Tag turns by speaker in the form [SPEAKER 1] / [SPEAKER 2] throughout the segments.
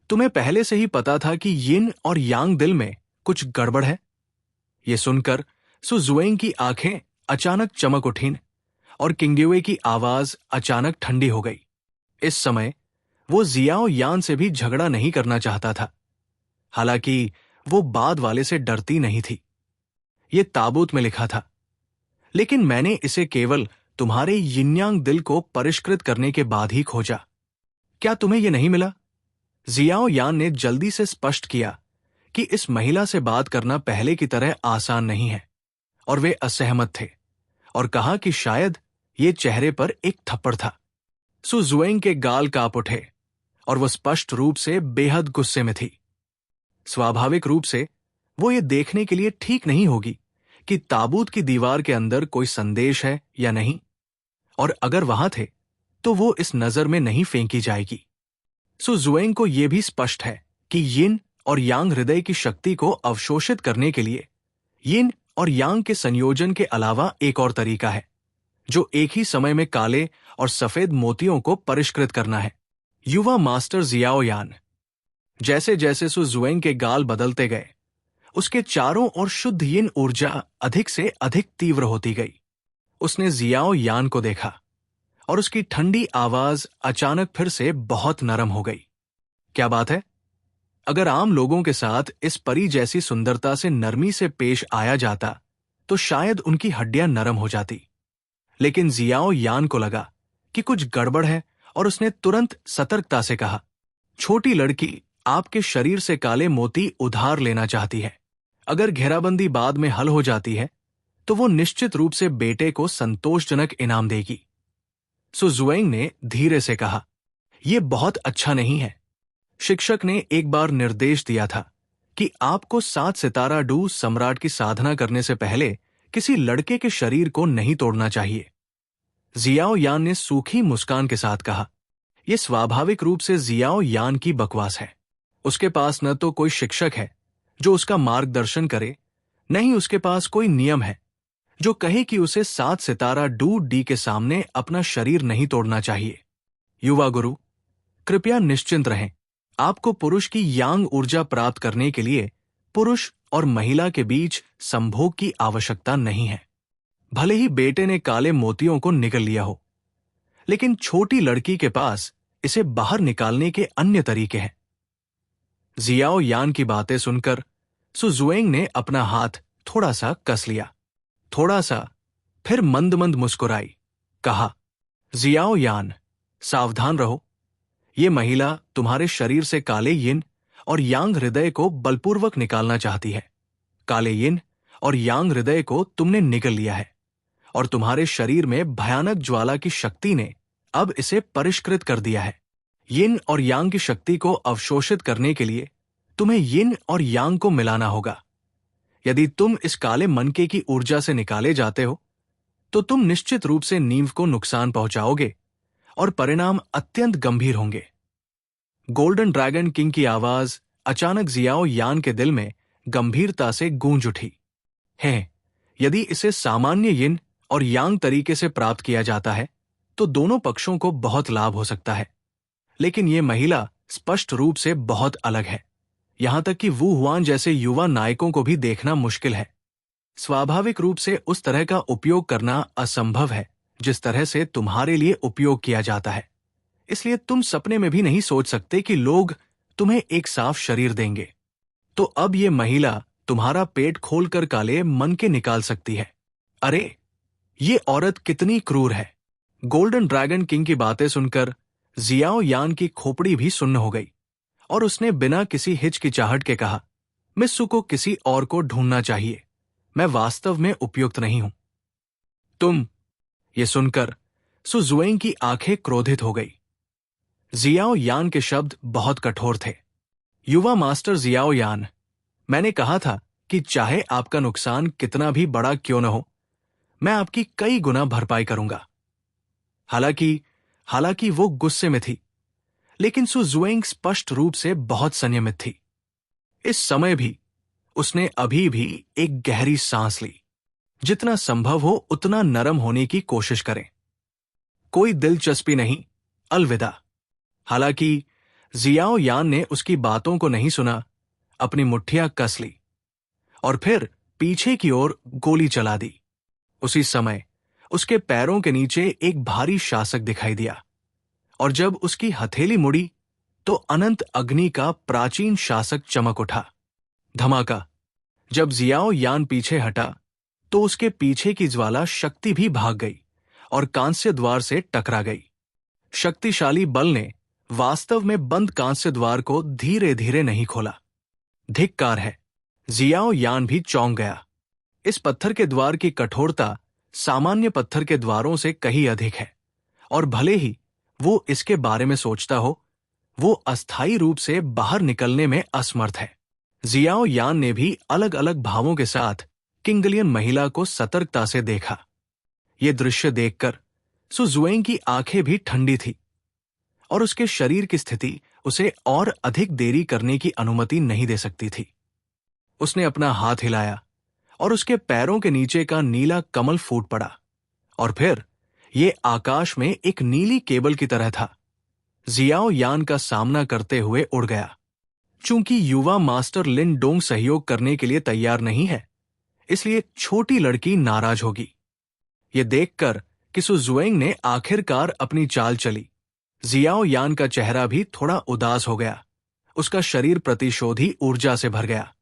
[SPEAKER 1] तुम्हें पहले से ही पता था कि यिन और यांग दिल में कुछ गड़बड़ है? ये सुनकर सु जुएंग की आंखें अचानक चमक उठीं और किंगड्यूए की आवाज अचानक ठंडी हो गई। इस समय वो जियाओ यान से भी झगड़ा नहीं करना चाहता था। हालांकि वो बाद वाले से डरती नहीं थी। ये ताबूत में लिखा था, लेकिन मैंने इसे केवल तुम्हारे यिनयांग दिल को परिष्कृत करने के बाद ही खोजा। क्या तुम्हें यह नहीं मिला? जियाओ यान ने जल्दी से स्पष्ट किया कि इस महिला से बात करना पहले की तरह आसान नहीं है, और वे असहमत थे और कहा कि शायद ये चेहरे पर एक थप्पड़ था। सु जुएंग के गाल कांप उठे और वह स्पष्ट रूप से बेहद गुस्से में थी। स्वाभाविक रूप से वो ये देखने के लिए ठीक नहीं होगी कि ताबूत की दीवार के अंदर कोई संदेश है या नहीं, और अगर वहां थे तो वो इस नजर में नहीं फेंकी जाएगी। सु जुएंग को यह भी स्पष्ट है कि यिन और यांग हृदय की शक्ति को अवशोषित करने के लिए यिन और यांग के संयोजन के अलावा एक और तरीका है, जो एक ही समय में काले और सफेद मोतियों को परिष्कृत करना है। युवा मास्टर जियाओ यान। जैसे जैसे सु जुएंग के गाल बदलते गए, उसके चारों ओर शुद्ध यिन ऊर्जा अधिक से अधिक तीव्र होती गई। उसने जियाओ यान को देखा और उसकी ठंडी आवाज अचानक फिर से बहुत नरम हो गई। क्या बात है? अगर आम लोगों के साथ इस परी जैसी सुंदरता से नरमी से पेश आया जाता तो शायद उनकी हड्डियां नरम हो जाती, लेकिन जियाओ यान को लगा कि कुछ गड़बड़ है और उसने तुरंत सतर्कता से कहा, छोटी लड़की आपके शरीर से काले मोती उधार लेना चाहती है। अगर घेराबंदी बाद में हल हो जाती है तो वो निश्चित रूप से बेटे को संतोषजनक इनाम देगी। सु जुएंग ने धीरे से कहा, यह बहुत अच्छा नहीं है। शिक्षक ने एक बार निर्देश दिया था कि आपको 7 सितारा डू सम्राट की साधना करने से पहले किसी लड़के के शरीर को नहीं तोड़ना चाहिए। जियाओ यान ने सूखी मुस्कान के साथ कहा, यह स्वाभाविक रूप से जियाओ यान की बकवास है। उसके पास न तो कोई शिक्षक है जो उसका मार्गदर्शन करे, न ही उसके पास कोई नियम है जो कहे कि उसे 7 सितारा डू डी के सामने अपना शरीर नहीं तोड़ना चाहिए। युवा गुरु, कृपया निश्चिंत रहें। आपको पुरुष की यांग ऊर्जा प्राप्त करने के लिए पुरुष और महिला के बीच संभोग की आवश्यकता नहीं है। भले ही बेटे ने काले मोतियों को निगल लिया हो, लेकिन छोटी लड़की के पास इसे बाहर निकालने के अन्य तरीके हैं। जियाओ यान की बातें सुनकर सु जुएंग ने अपना हाथ थोड़ा सा कस लिया, थोड़ा सा, फिर मंद मंद मुस्कुराई। कहा, जियाओ यान, सावधान रहो। ये महिला तुम्हारे शरीर से काले यिन और यांग हृदय को बलपूर्वक निकालना चाहती है। काले यिन और यांग हृदय को तुमने निगल लिया है और तुम्हारे शरीर में भयानक ज्वाला की शक्ति ने अब इसे परिष्कृत कर दिया है। यिन और यांग की शक्ति को अवशोषित करने के लिए तुम्हें यिन और यांग को मिलाना होगा। यदि तुम इस काले मनके की ऊर्जा से निकाले जाते हो तो तुम निश्चित रूप से नींव को नुकसान पहुंचाओगे और परिणाम अत्यंत गंभीर होंगे। गोल्डन ड्रैगन किंग की आवाज अचानक जियाओ यान के दिल में गंभीरता से गूंज उठी। है, यदि इसे सामान्य यिन और यांग तरीके से प्राप्त किया जाता है तो दोनों पक्षों को बहुत लाभ हो सकता है, लेकिन यह महिला स्पष्ट रूप से बहुत अलग है। यहां तक कि वू हुआन जैसे युवा नायकों को भी देखना मुश्किल है। स्वाभाविक रूप से उस तरह का उपयोग करना असंभव है जिस तरह से तुम्हारे लिए उपयोग किया जाता है। इसलिए तुम सपने में भी नहीं सोच सकते कि लोग तुम्हें एक साफ शरीर देंगे। तो अब ये महिला तुम्हारा पेट खोलकर काले मन के निकाल सकती है। अरे, ये औरत कितनी क्रूर है। गोल्डन ड्रैगन किंग की बातें सुनकर जियाओ यान की खोपड़ी भी सुन्न हो गई और उसने बिना किसी हिचकिचाहट के कहा, मिस्सू को किसी और को ढूंढना चाहिए। मैं वास्तव में उपयुक्त नहीं हूं। तुम। ये सुनकर सु जुएंग की आंखें क्रोधित हो गई। जियाओ यान के शब्द बहुत कठोर थे। युवा मास्टर जियाओ यान, मैंने कहा था कि चाहे आपका नुकसान कितना भी बड़ा क्यों न हो, मैं आपकी कई गुना भरपाई करूंगा। हालांकि वो गुस्से में थी, लेकिन सु जुएंग स्पष्ट रूप से बहुत संयमित थी। इस समय भी उसने अभी भी एक गहरी सांस ली। जितना संभव हो उतना नरम होने की कोशिश करें। कोई दिलचस्पी नहीं, अलविदा। हालांकि जियाओ यान ने उसकी बातों को नहीं सुना, अपनी मुट्ठियां कस ली और फिर पीछे की ओर गोली चला दी। उसी समय उसके पैरों के नीचे एक भारी शासक दिखाई दिया और जब उसकी हथेली मुड़ी तो अनंत अग्नि का प्राचीन शासक चमक उठा। धमाका। जब जियाओ यान पीछे हटा तो उसके पीछे की ज्वाला शक्ति भी भाग गई और कांस्य द्वार से टकरा गई। शक्तिशाली बल ने वास्तव में बंद कांस्य द्वार को धीरे धीरे नहीं खोला। धिक्कार है। जियाओ यान भी चौंक गया। इस पत्थर के द्वार की कठोरता सामान्य पत्थर के द्वारों से कहीं अधिक है और भले ही वो इसके बारे में सोचता हो, वो अस्थायी रूप से बाहर निकलने में असमर्थ है। जियाओ यान ने भी अलग अलग भावों के साथ किंगलियन महिला को सतर्कता से देखा। ये दृश्य देखकर सु जुएंग की आंखें भी ठंडी थी और उसके शरीर की स्थिति उसे और अधिक देरी करने की अनुमति नहीं दे सकती थी। उसने अपना हाथ हिलाया और उसके पैरों के नीचे का नीला कमल फूट पड़ा और फिर ये आकाश में एक नीली केबल की तरह था। जियाओ यान का सामना करते हुए उड़ गया। चूंकि युवा मास्टर लिन डोंग सहयोग करने के लिए तैयार नहीं है, इसलिए छोटी लड़की नाराज होगी। ये देखकर कि सु जुएंग ने आखिरकार अपनी चाल चली, जियाओ यान का चेहरा भी थोड़ा उदास हो गया। उसका शरीर प्रतिशोधी ऊर्जा से भर गया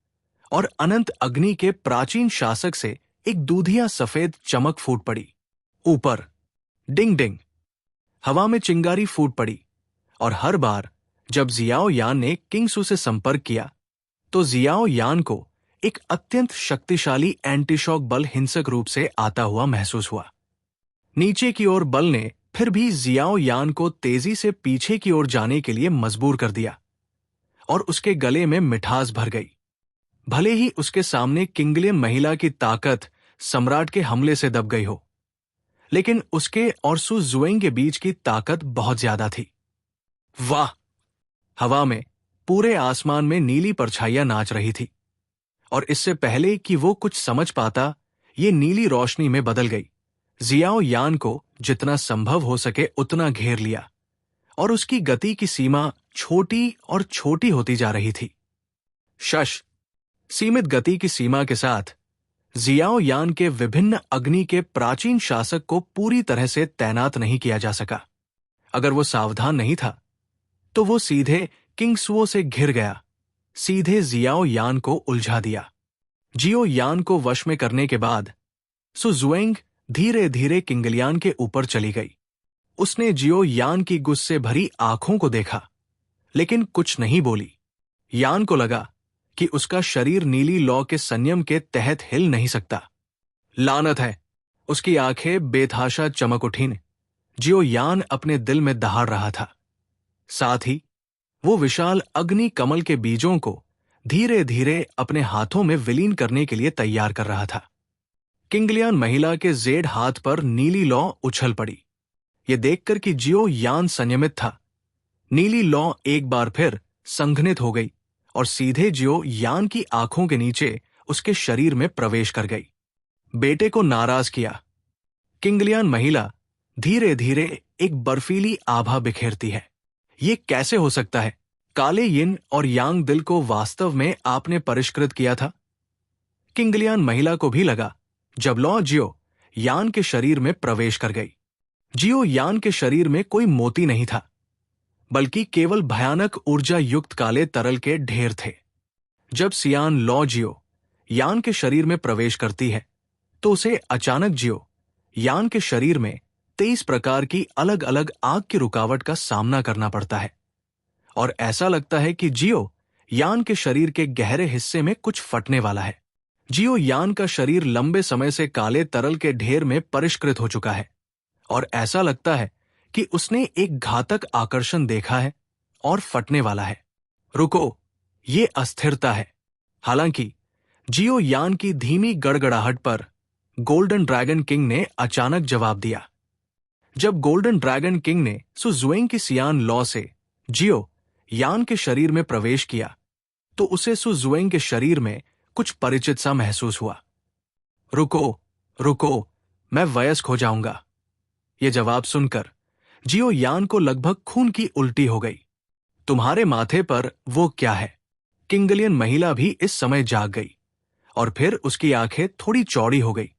[SPEAKER 1] और अनंत अग्नि के प्राचीन शासक से एक दूधिया सफेद चमक फूट पड़ी। ऊपर डिंग डिंग, हवा में चिंगारी फूट पड़ी और हर बार जब जियाओ यान ने किंग सु से संपर्क किया तो जियाओ यान को एक अत्यंत शक्तिशाली एंटीशॉक बल हिंसक रूप से आता हुआ महसूस हुआ। नीचे की ओर बल ने फिर भी जियाओ यान को तेजी से पीछे की ओर जाने के लिए मजबूर कर दिया और उसके गले में मिठास भर गई। भले ही उसके सामने किंगलियन महिला की ताकत सम्राट के हमले से दब गई हो, लेकिन उसके और सु जुएंग के बीच की ताकत बहुत ज्यादा थी। वाह! हवा में, पूरे आसमान में नीली परछाइयां नाच रही थी और इससे पहले कि वो कुछ समझ पाता, ये नीली रोशनी में बदल गई। जियाओ यान को जितना संभव हो सके उतना घेर लिया और उसकी गति की सीमा छोटी और छोटी होती जा रही थी। शश, सीमित गति की सीमा के साथ जियाओ यान के विभिन्न अग्नि के प्राचीन शासक को पूरी तरह से तैनात नहीं किया जा सका। अगर वो सावधान नहीं था तो वो सीधे किंग सुओ से घिर गया, सीधे जियाओ यान को उलझा दिया। जियो यान को वश में करने के बाद सु जुएंग धीरे धीरे किंगलियान के ऊपर चली गई। उसने जियो यान की गुस्से भरी आंखों को देखा, लेकिन कुछ नहीं बोली। यान को लगा कि उसका शरीर नीली लौ के संयम के तहत हिल नहीं सकता। लानत है! उसकी आंखें बेतहाशा चमक उठीं। जियो यान अपने दिल में दहाड़ रहा था। साथ ही वो विशाल अग्नि कमल के बीजों को धीरे धीरे अपने हाथों में विलीन करने के लिए तैयार कर रहा था। किंगलियान महिला के जेड हाथ पर नीली लौ उछल पड़ी। ये देखकर कि जियो यान संयमित था, नीली लौ एक बार फिर संघनित हो गई और सीधे जियो यान की आंखों के नीचे उसके शरीर में प्रवेश कर गई। बेटे को नाराज किया। किंगलियान महिला धीरे धीरे एक बर्फीली आभा बिखेरती है। ये कैसे हो सकता है? काले यिन और यांग दिल को वास्तव में आपने परिष्कृत किया था। किंगलियान महिला को भी लगा जब लौ जियो यान के शरीर में प्रवेश कर गई। जियो यान के शरीर में कोई मोती नहीं था, बल्कि केवल भयानक ऊर्जा युक्त काले तरल के ढेर थे। जब सियान लौ जियो यान के शरीर में प्रवेश करती है तो उसे अचानक जियो यान के शरीर में 23 प्रकार की अलग अलग आग की रुकावट का सामना करना पड़ता है और ऐसा लगता है कि जियो यान के शरीर के गहरे हिस्से में कुछ फटने वाला है। जियो यान का शरीर लंबे समय से काले तरल के ढेर में परिष्कृत हो चुका है और ऐसा लगता है कि उसने एक घातक आकर्षण देखा है और फटने वाला है। रुको, ये अस्थिरता है। हालांकि जियो यान की धीमी गड़गड़ाहट पर गोल्डन ड्रैगन किंग ने अचानक जवाब दिया। जब गोल्डन ड्रैगन किंग ने सु जुएंग की सियान लौ से जियो यान के शरीर में प्रवेश किया तो उसे सु जुएंग के शरीर में कुछ परिचित सा महसूस हुआ। रुको, रुको, मैं वयस्क हो जाऊंगा। ये जवाब सुनकर जियो यान को लगभग खून की उल्टी हो गई। तुम्हारे माथे पर वो क्या है? किंगलियन महिला भी इस समय जाग गई और फिर उसकी आंखें थोड़ी चौड़ी हो गई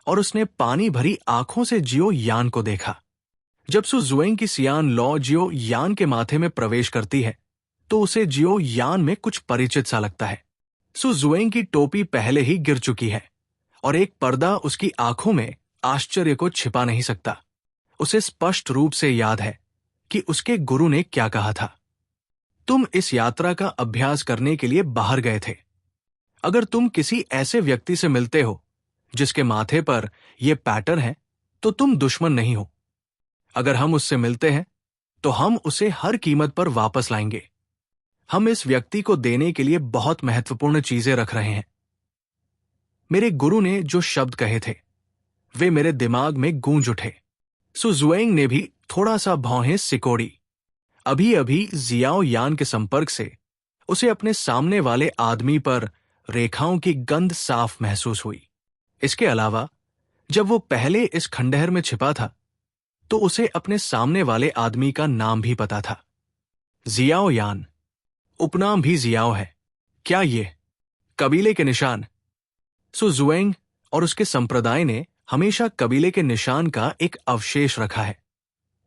[SPEAKER 1] और उसने पानी भरी आंखों से जियो यान को देखा। जब सु जुएंग की सियान लॉ जियो यान के माथे में प्रवेश करती है तो उसे जियो यान में कुछ परिचित सा लगता है। सु जुएंग की टोपी पहले ही गिर चुकी है और एक पर्दा उसकी आंखों में आश्चर्य को छिपा नहीं सकता। उसे स्पष्ट रूप से याद है कि उसके गुरु ने क्या कहा था, तुम इस यात्रा का अभ्यास करने के लिए बाहर गए थे। अगर तुम किसी ऐसे व्यक्ति से मिलते हो जिसके माथे पर यह पैटर्न है तो तुम दुश्मन नहीं हो। अगर हम उससे मिलते हैं तो हम उसे हर कीमत पर वापस लाएंगे। हम इस व्यक्ति को देने के लिए बहुत महत्वपूर्ण चीजें रख रहे हैं। मेरे गुरु ने जो शब्द कहे थे वे मेरे दिमाग में गूंज उठे। सु जुएंग ने भी थोड़ा सा भौहें सिकोड़ी। अभी अभी जियाओ यान के संपर्क से उसे अपने सामने वाले आदमी पर रेखाओं की गंध साफ महसूस हुई। इसके अलावा जब वो पहले इस खंडहर में छिपा था तो उसे अपने सामने वाले आदमी का नाम भी पता था, जियाओ यान। उपनाम भी जियाओ है। क्या ये कबीले के निशान? सु जुएंग और उसके संप्रदाय ने हमेशा कबीले के निशान का एक अवशेष रखा है,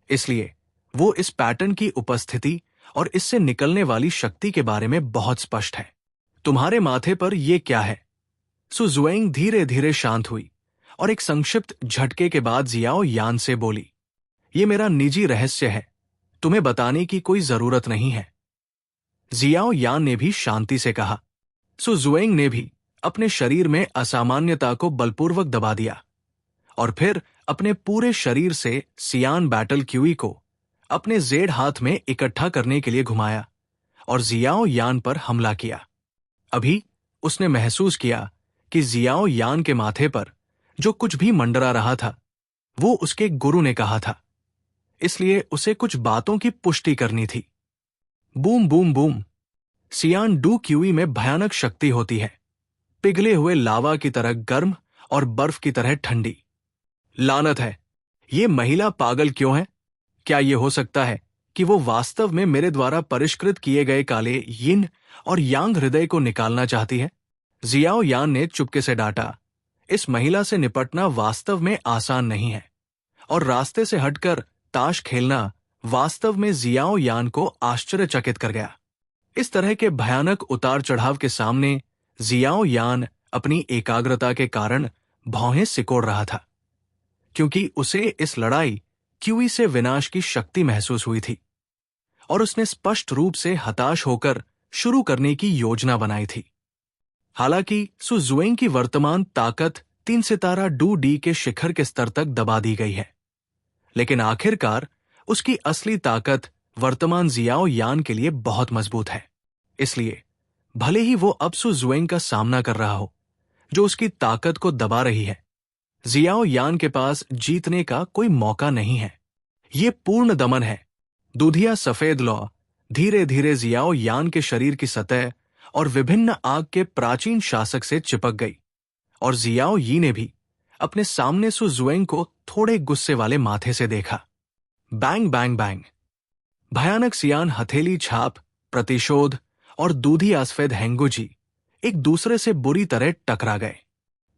[SPEAKER 1] इसलिए वो इस पैटर्न की उपस्थिति और इससे निकलने वाली शक्ति के बारे में बहुत स्पष्ट है। तुम्हारे माथे पर यह क्या है? सु जुएंग धीरे धीरे शांत हुई और एक संक्षिप्त झटके के बाद जियाओ यान से बोली, ये मेरा निजी रहस्य है, तुम्हें बताने की कोई जरूरत नहीं है। जियाओ यान ने भी शांति से कहा। सु जुएंग ने भी अपने शरीर में असामान्यता को बलपूर्वक दबा दिया और फिर अपने पूरे शरीर से सियान बैटल क्यूई को अपने जेड हाथ में इकट्ठा करने के लिए घुमाया और जियाओ यान पर हमला किया। अभी उसने महसूस किया कि जियाओ यान के माथे पर जो कुछ भी मंडरा रहा था वो उसके गुरु ने कहा था, इसलिए उसे कुछ बातों की पुष्टि करनी थी। Boom boom boom. सियान डू क्यूई में भयानक शक्ति होती है, पिघले हुए लावा की तरह गर्म और बर्फ की तरह ठंडी। लानत है, ये महिला पागल क्यों है? क्या ये हो सकता है कि वो वास्तव में मेरे द्वारा परिष्कृत किए गए काले यिन और यांग हृदय को निकालना चाहती है? जियाओ यान ने चुपके से डांटा, इस महिला से निपटना वास्तव में आसान नहीं है और रास्ते से हटकर ताश खेलना वास्तव में जियाओ यान को आश्चर्यचकित कर गया। इस तरह के भयानक उतार चढ़ाव के सामने जियाओ यान अपनी एकाग्रता के कारण भौहें सिकोड़ रहा था, क्योंकि उसे इस लड़ाई क्यूई से विनाश की शक्ति महसूस हुई थी और उसने स्पष्ट रूप से हताश होकर शुरू करने की योजना बनाई थी। हालांकि सु जुएंग की वर्तमान ताकत 3 सितारा डू डी के शिखर के स्तर तक दबा दी गई है, लेकिन आखिरकार उसकी असली ताकत वर्तमान जियाओ यान के लिए बहुत मजबूत है। इसलिए भले ही वो अब सु जुएंग का सामना कर रहा हो जो उसकी ताकत को दबा रही है, जियाओ यान के पास जीतने का कोई मौका नहीं है। ये पूर्ण दमन है। दूधिया सफेद लौ धीरे धीरे जियाओ यान के शरीर की सतह और विभिन्न आग के प्राचीन शासक से चिपक गई और जियाओ यी ने भी अपने सामने सु जुएंग को थोड़े गुस्से वाले माथे से देखा। Bang bang bang. भयानक सियान हथेली छाप, प्रतिशोध और दूधी आसफेद हेंगुजी एक दूसरे से बुरी तरह टकरा गए।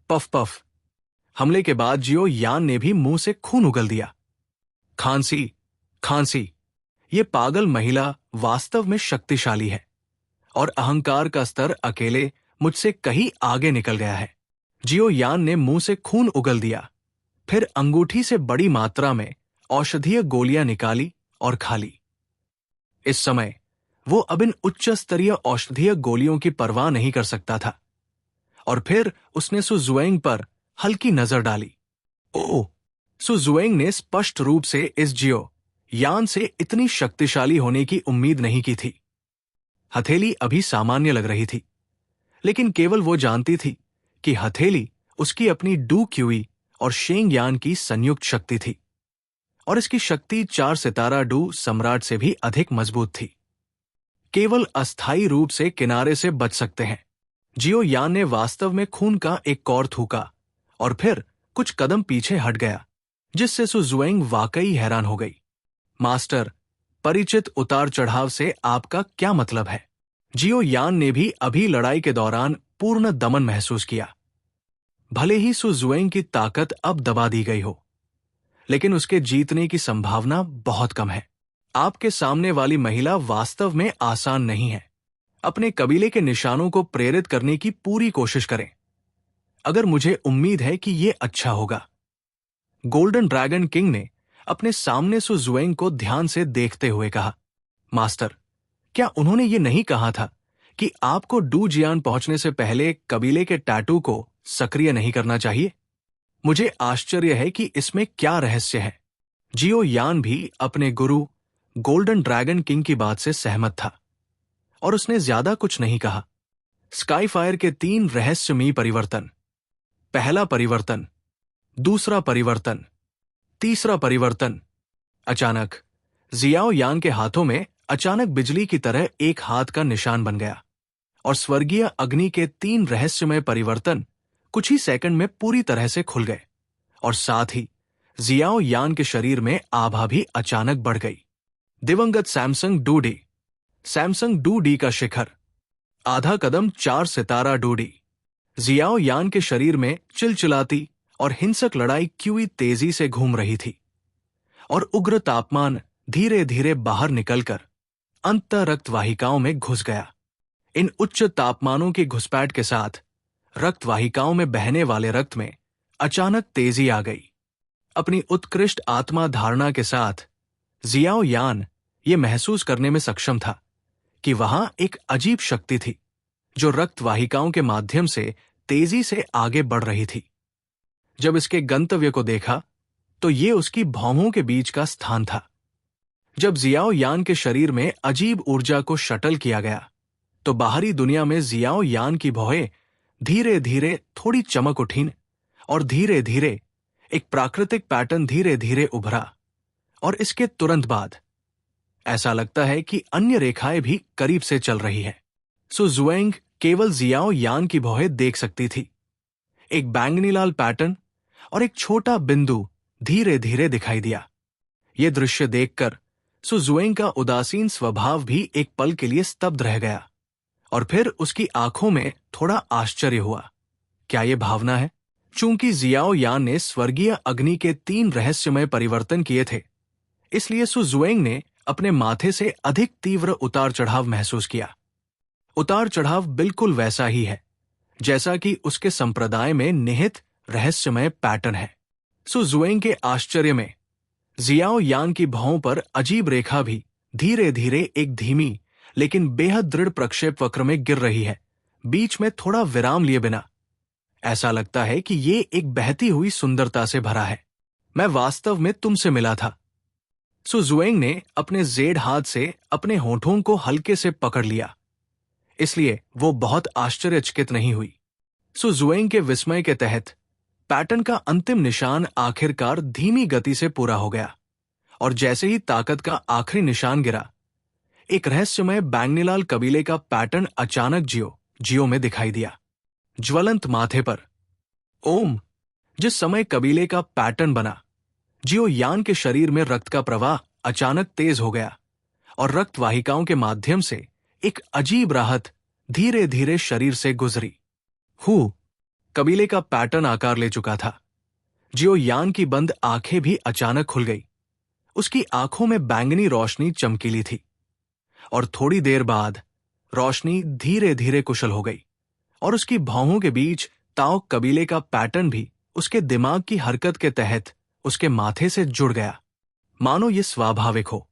[SPEAKER 1] Puff puff. हमले के बाद जियो यान ने भी मुंह से खून उगल दिया। खांसी खांसी। ये पागल महिला वास्तव में शक्तिशाली है और अहंकार का स्तर अकेले मुझसे कहीं आगे निकल गया है। जियो यान ने मुंह से खून उगल दिया, फिर अंगूठी से बड़ी मात्रा में औषधीय गोलियां निकाली और खा ली। इस समय वो अब इन उच्च स्तरीय औषधीय गोलियों की परवाह नहीं कर सकता था और फिर उसने सु जुएंग पर हल्की नजर डाली। ओह! सु जुएंग ने स्पष्ट रूप से इस जियो यान से इतनी शक्तिशाली होने की उम्मीद नहीं की थी। हथेली अभी सामान्य लग रही थी, लेकिन केवल वो जानती थी कि हथेली उसकी अपनी डू क्यूई और शेंग यान की संयुक्त शक्ति थी और इसकी शक्ति 4 सितारा डू सम्राट से भी अधिक मजबूत थी। केवल अस्थायी रूप से किनारे से बच सकते हैं। जियो यान ने वास्तव में खून का एक कौर थूका और फिर कुछ कदम पीछे हट गया, जिससे सु जुएंग वाकई हैरान हो गई। मास्टर, परिचित उतार चढ़ाव से आपका क्या मतलब है? जियो यान ने भी अभी लड़ाई के दौरान पूर्ण दमन महसूस किया। भले ही सु जुएंग की ताकत अब दबा दी गई हो, लेकिन उसके जीतने की संभावना बहुत कम है। आपके सामने वाली महिला वास्तव में आसान नहीं है। अपने कबीले के निशानों को प्रेरित करने की पूरी कोशिश करें। अगर मुझे उम्मीद है कि यह अच्छा होगा। गोल्डन ड्रैगन किंग ने अपने सामने सु जुएंग को ध्यान से देखते हुए कहा, मास्टर, क्या उन्होंने ये नहीं कहा था कि आपको डू जियान पहुंचने से पहले कबीले के टैटू को सक्रिय नहीं करना चाहिए? मुझे आश्चर्य है कि इसमें क्या रहस्य है। जियो यान भी अपने गुरु गोल्डन ड्रैगन किंग की बात से सहमत था और उसने ज्यादा कुछ नहीं कहा। स्काईफायर के 3 रहस्यमयी परिवर्तन। पहला परिवर्तन, दूसरा परिवर्तन, तीसरा परिवर्तन। अचानक जियाओ यान के हाथों में अचानक बिजली की तरह एक हाथ का निशान बन गया और स्वर्गीय अग्नि के 3 रहस्यमय परिवर्तन कुछ ही सेकंड में पूरी तरह से खुल गए और साथ ही जियाओ यान के शरीर में आभा भी अचानक बढ़ गई। दिवंगत सैमसंग डूडी, सैमसंग डूडी का शिखर, आधा कदम 4 सितारा डूडी। जियाओ यान के शरीर में चिलचिलाती और हिंसक लड़ाई क्यों तेजी से घूम रही थी और उग्र तापमान धीरे धीरे बाहर निकलकर अंत रक्त वाहिकाओं में घुस गया। इन उच्च तापमानों की घुसपैठ के साथ रक्त वाहिकाओं में बहने वाले रक्त में अचानक तेजी आ गई। अपनी उत्कृष्ट आत्मा धारणा के साथ जियाओ यान ये महसूस करने में सक्षम था कि वहां एक अजीब शक्ति थी जो रक्त वाहिकाओं के माध्यम से तेजी से आगे बढ़ रही थी। जब इसके गंतव्य को देखा तो ये उसकी भौहों के बीच का स्थान था। जब जियाओ यान के शरीर में अजीब ऊर्जा को शटल किया गया तो बाहरी दुनिया में जियाओ यान की भौहें धीरे धीरे थोड़ी चमक उठीं और धीरे धीरे एक प्राकृतिक पैटर्न धीरे धीरे उभरा और इसके तुरंत बाद ऐसा लगता है कि अन्य रेखाएं भी करीब से चल रही है। सु जुएंग केवल जियाओ यान की भौहें देख सकती थी। एक बैंगनी लाल पैटर्न और एक छोटा बिंदु धीरे धीरे दिखाई दिया। यह दृश्य देखकर सु जुएंग का उदासीन स्वभाव भी एक पल के लिए स्तब्ध रह गया और फिर उसकी आंखों में थोड़ा आश्चर्य हुआ। क्या यह भावना है? चूंकि जियाओ यान ने स्वर्गीय अग्नि के 3 रहस्यमय परिवर्तन किए थे, इसलिए सु जुएंग ने अपने माथे से अधिक तीव्र उतार चढ़ाव महसूस किया। उतार चढ़ाव बिल्कुल वैसा ही है जैसा कि उसके संप्रदाय में निहित रहस्यमय पैटर्न है। सु जुएंग के आश्चर्य में जियाओ यान की भौं पर अजीब रेखा भी धीरे धीरे एक धीमी लेकिन बेहद दृढ़ प्रक्षेप वक्र में गिर रही है, बीच में थोड़ा विराम लिए बिना। ऐसा लगता है कि ये एक बहती हुई सुंदरता से भरा है। मैं वास्तव में तुमसे मिला था। सु जुएंग ने अपने जेड हाथ से अपने होठों को हल्के से पकड़ लिया, इसलिए वो बहुत आश्चर्यचकित नहीं हुई। सु जुएंग के विस्मय के तहत पैटर्न का अंतिम निशान आखिरकार धीमी गति से पूरा हो गया और जैसे ही ताकत का आखिरी निशान गिरा, एक रहस्यमय बैंगनीलाल कबीले का पैटर्न अचानक जियो में दिखाई दिया। ज्वलंत माथे पर ओम। जिस समय कबीले का पैटर्न बना, जियो यान के शरीर में रक्त का प्रवाह अचानक तेज हो गया और रक्त वाहिकाओं के माध्यम से एक अजीब राहत धीरे धीरे शरीर से गुजरी। कबीले का पैटर्न आकार ले चुका था। जियो यान की बंद आंखें भी अचानक खुल गई। उसकी आंखों में बैंगनी रोशनी चमकीली थी और थोड़ी देर बाद रोशनी धीरे धीरे कुशल हो गई और उसकी भौहों के बीच ताओ कबीले का पैटर्न भी उसके दिमाग की हरकत के तहत उसके माथे से जुड़ गया, मानो ये स्वाभाविक हो।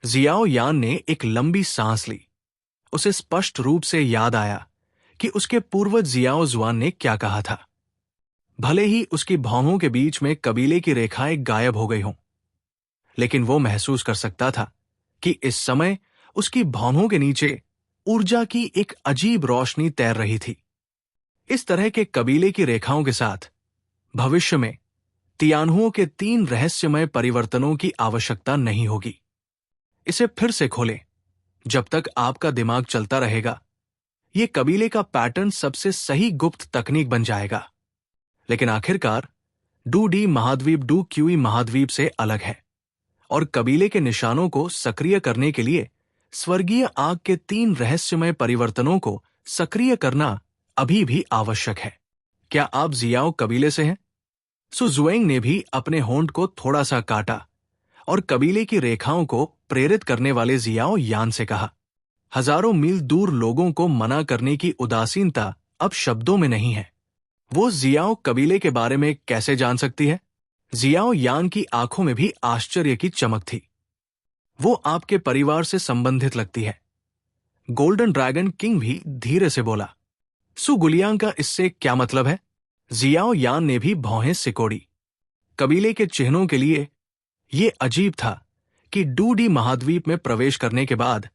[SPEAKER 1] जियाओ यान ने एक लंबी सांस ली। उसे स्पष्ट रूप से याद आया कि उसके पूर्वज जियाओ जुआन ने क्या कहा था। भले ही उसकी भौहों के बीच में कबीले की रेखाएं गायब हो गई हों, लेकिन वो महसूस कर सकता था कि इस समय उसकी भौहों के नीचे ऊर्जा की एक अजीब रोशनी तैर रही थी। इस तरह के कबीले की रेखाओं के साथ भविष्य में तियानहुओं के 3 रहस्यमय परिवर्तनों की आवश्यकता नहीं होगी। इसे फिर से खोलें। जब तक आपका दिमाग चलता रहेगा, ये कबीले का पैटर्न सबसे सही गुप्त तकनीक बन जाएगा। लेकिन आखिरकार डू डी महाद्वीप डू क्यूई महाद्वीप से अलग है और कबीले के निशानों को सक्रिय करने के लिए स्वर्गीय आग के 3 रहस्यमय परिवर्तनों को सक्रिय करना अभी भी आवश्यक है। क्या आप जियाओ कबीले से हैं? सु जुएंग ने भी अपने होंठ को थोड़ा सा काटा और कबीले की रेखाओं को प्रेरित करने वाले जियाओ यान से कहा, हजारों मील दूर लोगों को मना करने की उदासीनता अब शब्दों में नहीं है। वो जियाओ कबीले के बारे में कैसे जान सकती है? जियाओ यान की आंखों में भी आश्चर्य की चमक थी। वो आपके परिवार से संबंधित लगती है। गोल्डन ड्रैगन किंग भी धीरे से बोला। सु गुलियांग का इससे क्या मतलब है? जियाओ यान ने भी भौहें सिकोड़ी। कबीले के चिन्हों के लिए ये अजीब था कि डूडी महाद्वीप में प्रवेश करने के बाद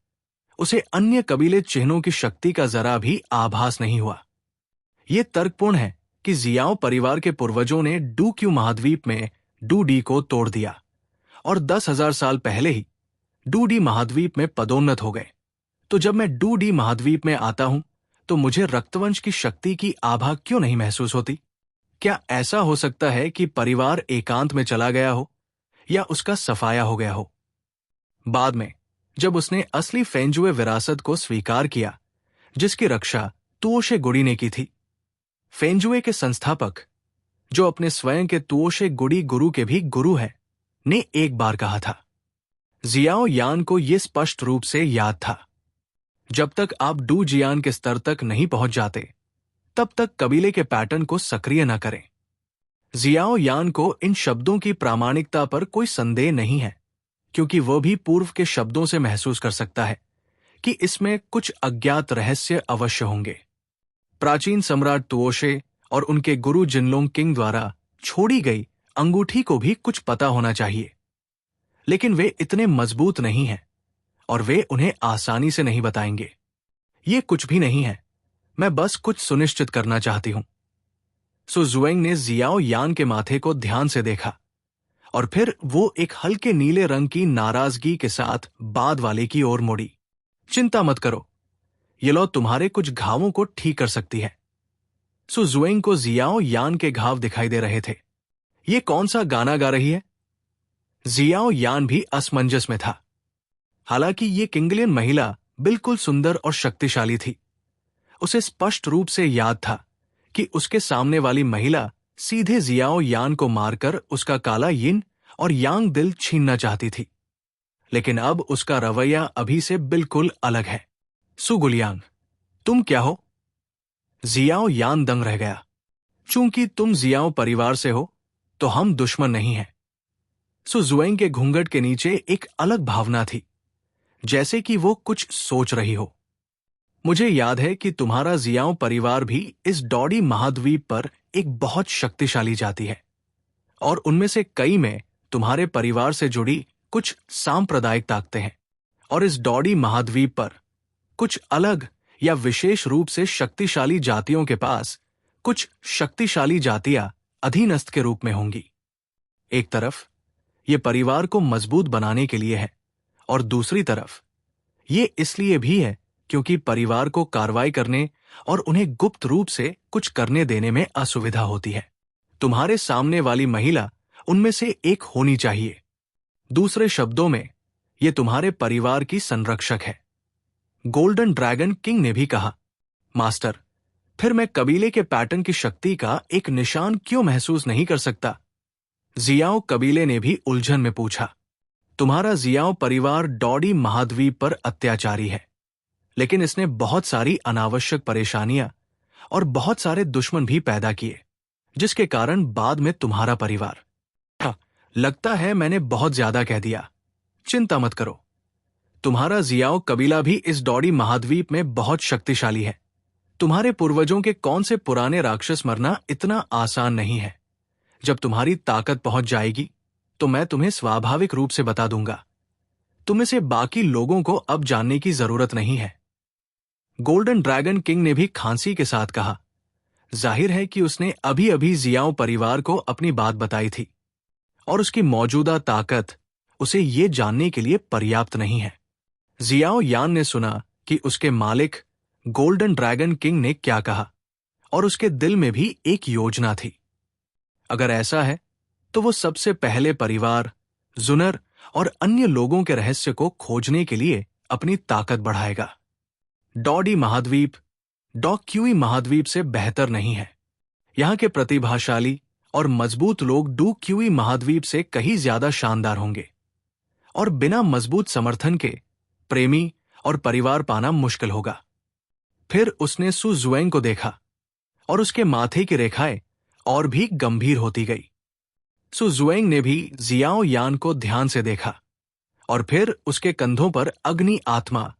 [SPEAKER 1] उसे अन्य कबीले चिन्हों की शक्ति का जरा भी आभास नहीं हुआ। ये तर्कपूर्ण है कि जियाओ परिवार के पूर्वजों ने डू क्यू महाद्वीप में डूडी को तोड़ दिया और 10,000 साल पहले ही डूडी महाद्वीप में पदोन्नत हो गए। तो जब मैं डूडी महाद्वीप में आता हूं तो मुझे रक्तवंश की शक्ति की आभा क्यों नहीं महसूस होती? क्या ऐसा हो सकता है कि परिवार एकांत में चला गया हो या उसका सफाया हो गया हो? बाद में जब उसने असली फेंजुए विरासत को स्वीकार किया जिसकी रक्षा तुओशे गुडी ने की थी, फेंजुए के संस्थापक, जो अपने स्वयं के तुओशे गुडी गुरु के भी गुरु हैं, ने एक बार कहा था। जियाओ यान को यह स्पष्ट रूप से याद था, जब तक आप डू जियान के स्तर तक नहीं पहुंच जाते तब तक कबीले के पैटर्न को सक्रिय न करें। जियाओ यान को इन शब्दों की प्रामाणिकता पर कोई संदेह नहीं है, क्योंकि वह भी पूर्व के शब्दों से महसूस कर सकता है कि इसमें कुछ अज्ञात रहस्य अवश्य होंगे। प्राचीन सम्राट तुओशे और उनके गुरु जिनलोंग किंग द्वारा छोड़ी गई अंगूठी को भी कुछ पता होना चाहिए, लेकिन वे इतने मजबूत नहीं हैं और वे उन्हें आसानी से नहीं बताएंगे। ये कुछ भी नहीं है, मैं बस कुछ सुनिश्चित करना चाहती हूं। सु जुएंग ने जियाओ यान के माथे को ध्यान से देखा और फिर वो एक हल्के नीले रंग की नाराजगी के साथ बाद वाले की ओर मुड़ी। चिंता मत करो, ये लो तुम्हारे कुछ घावों को ठीक कर सकती है। सु जुएंग को जियाओ यान के घाव दिखाई दे रहे थे। ये कौन सा गाना गा रही है? जियाओ यान भी असमंजस में था। हालांकि ये किंगलियन महिला बिल्कुल सुंदर और शक्तिशाली थी। उसे स्पष्ट रूप से याद था कि उसके सामने वाली महिला सीधे जियाओ यान को मारकर उसका काला यिन और यांग दिल छीनना चाहती थी, लेकिन अब उसका रवैया अभी से बिल्कुल अलग है। सु गुलियांग, तुम क्या हो? जियाओ यान दंग रह गया। चूंकि तुम जियाओ परिवार से हो तो हम दुश्मन नहीं हैं। सु जुएंग के घूंघट के नीचे एक अलग भावना थी, जैसे कि वो कुछ सोच रही हो। मुझे याद है कि तुम्हारा जियाओ परिवार भी इस डॉडी महाद्वीप पर एक बहुत शक्तिशाली जाति है और उनमें से कई में तुम्हारे परिवार से जुड़ी कुछ सांप्रदायिक ताकतें हैं, और इस डॉडी महाद्वीप पर कुछ अलग या विशेष रूप से शक्तिशाली जातियों के पास कुछ शक्तिशाली जातियां अधीनस्थ के रूप में होंगी। एक तरफ ये परिवार को मजबूत बनाने के लिए है और दूसरी तरफ ये इसलिए भी है क्योंकि परिवार को कार्रवाई करने और उन्हें गुप्त रूप से कुछ करने देने में असुविधा होती है। तुम्हारे सामने वाली महिला उनमें से एक होनी चाहिए। दूसरे शब्दों में, ये तुम्हारे परिवार की संरक्षक है। गोल्डन ड्रैगन किंग ने भी कहा, मास्टर, फिर मैं कबीले के पैटर्न की शक्ति का एक निशान क्यों महसूस नहीं कर सकता? जियाओ कबीले ने भी उलझन में पूछा। तुम्हारा जियाओ परिवार डॉडी महाद्वीप पर अत्याचारी है, लेकिन इसने बहुत सारी अनावश्यक परेशानियां और बहुत सारे दुश्मन भी पैदा किए, जिसके कारण बाद में तुम्हारा परिवार। लगता है मैंने बहुत ज्यादा कह दिया। चिंता मत करो, तुम्हारा जियाओ कबीला भी इस डॉडी महाद्वीप में बहुत शक्तिशाली है। तुम्हारे पूर्वजों के कौन से पुराने राक्षस मरना इतना आसान नहीं है। जब तुम्हारी ताकत पहुंच जाएगी तो मैं तुम्हें स्वाभाविक रूप से बता दूंगा। तुम्हें से बाकी लोगों को अब जानने की जरूरत नहीं है। गोल्डन ड्रैगन किंग ने भी खांसी के साथ कहा। जाहिर है कि उसने अभी अभी जियाओ परिवार को अपनी बात बताई थी और उसकी मौजूदा ताकत उसे ये जानने के लिए पर्याप्त नहीं है। जियाओ यान ने सुना कि उसके मालिक गोल्डन ड्रैगन किंग ने क्या कहा और उसके दिल में भी एक योजना थी। अगर ऐसा है तो वो सबसे पहले परिवार जुनर और अन्य लोगों के रहस्य को खोजने के लिए अपनी ताकत बढ़ाएगा। डॉडी महाद्वीप डॉक्यूई महाद्वीप से बेहतर नहीं है। यहाँ के प्रतिभाशाली और मजबूत लोग डूक्यूई महाद्वीप से कहीं ज्यादा शानदार होंगे, और बिना मजबूत समर्थन के प्रेमी और परिवार पाना मुश्किल होगा। फिर उसने सु जुएंग को देखा और उसके माथे की रेखाएं और भी गंभीर होती गई। सु जुएंग ने भी जियाओ यान को ध्यान से देखा और फिर उसके कंधों पर अग्नि आत्मा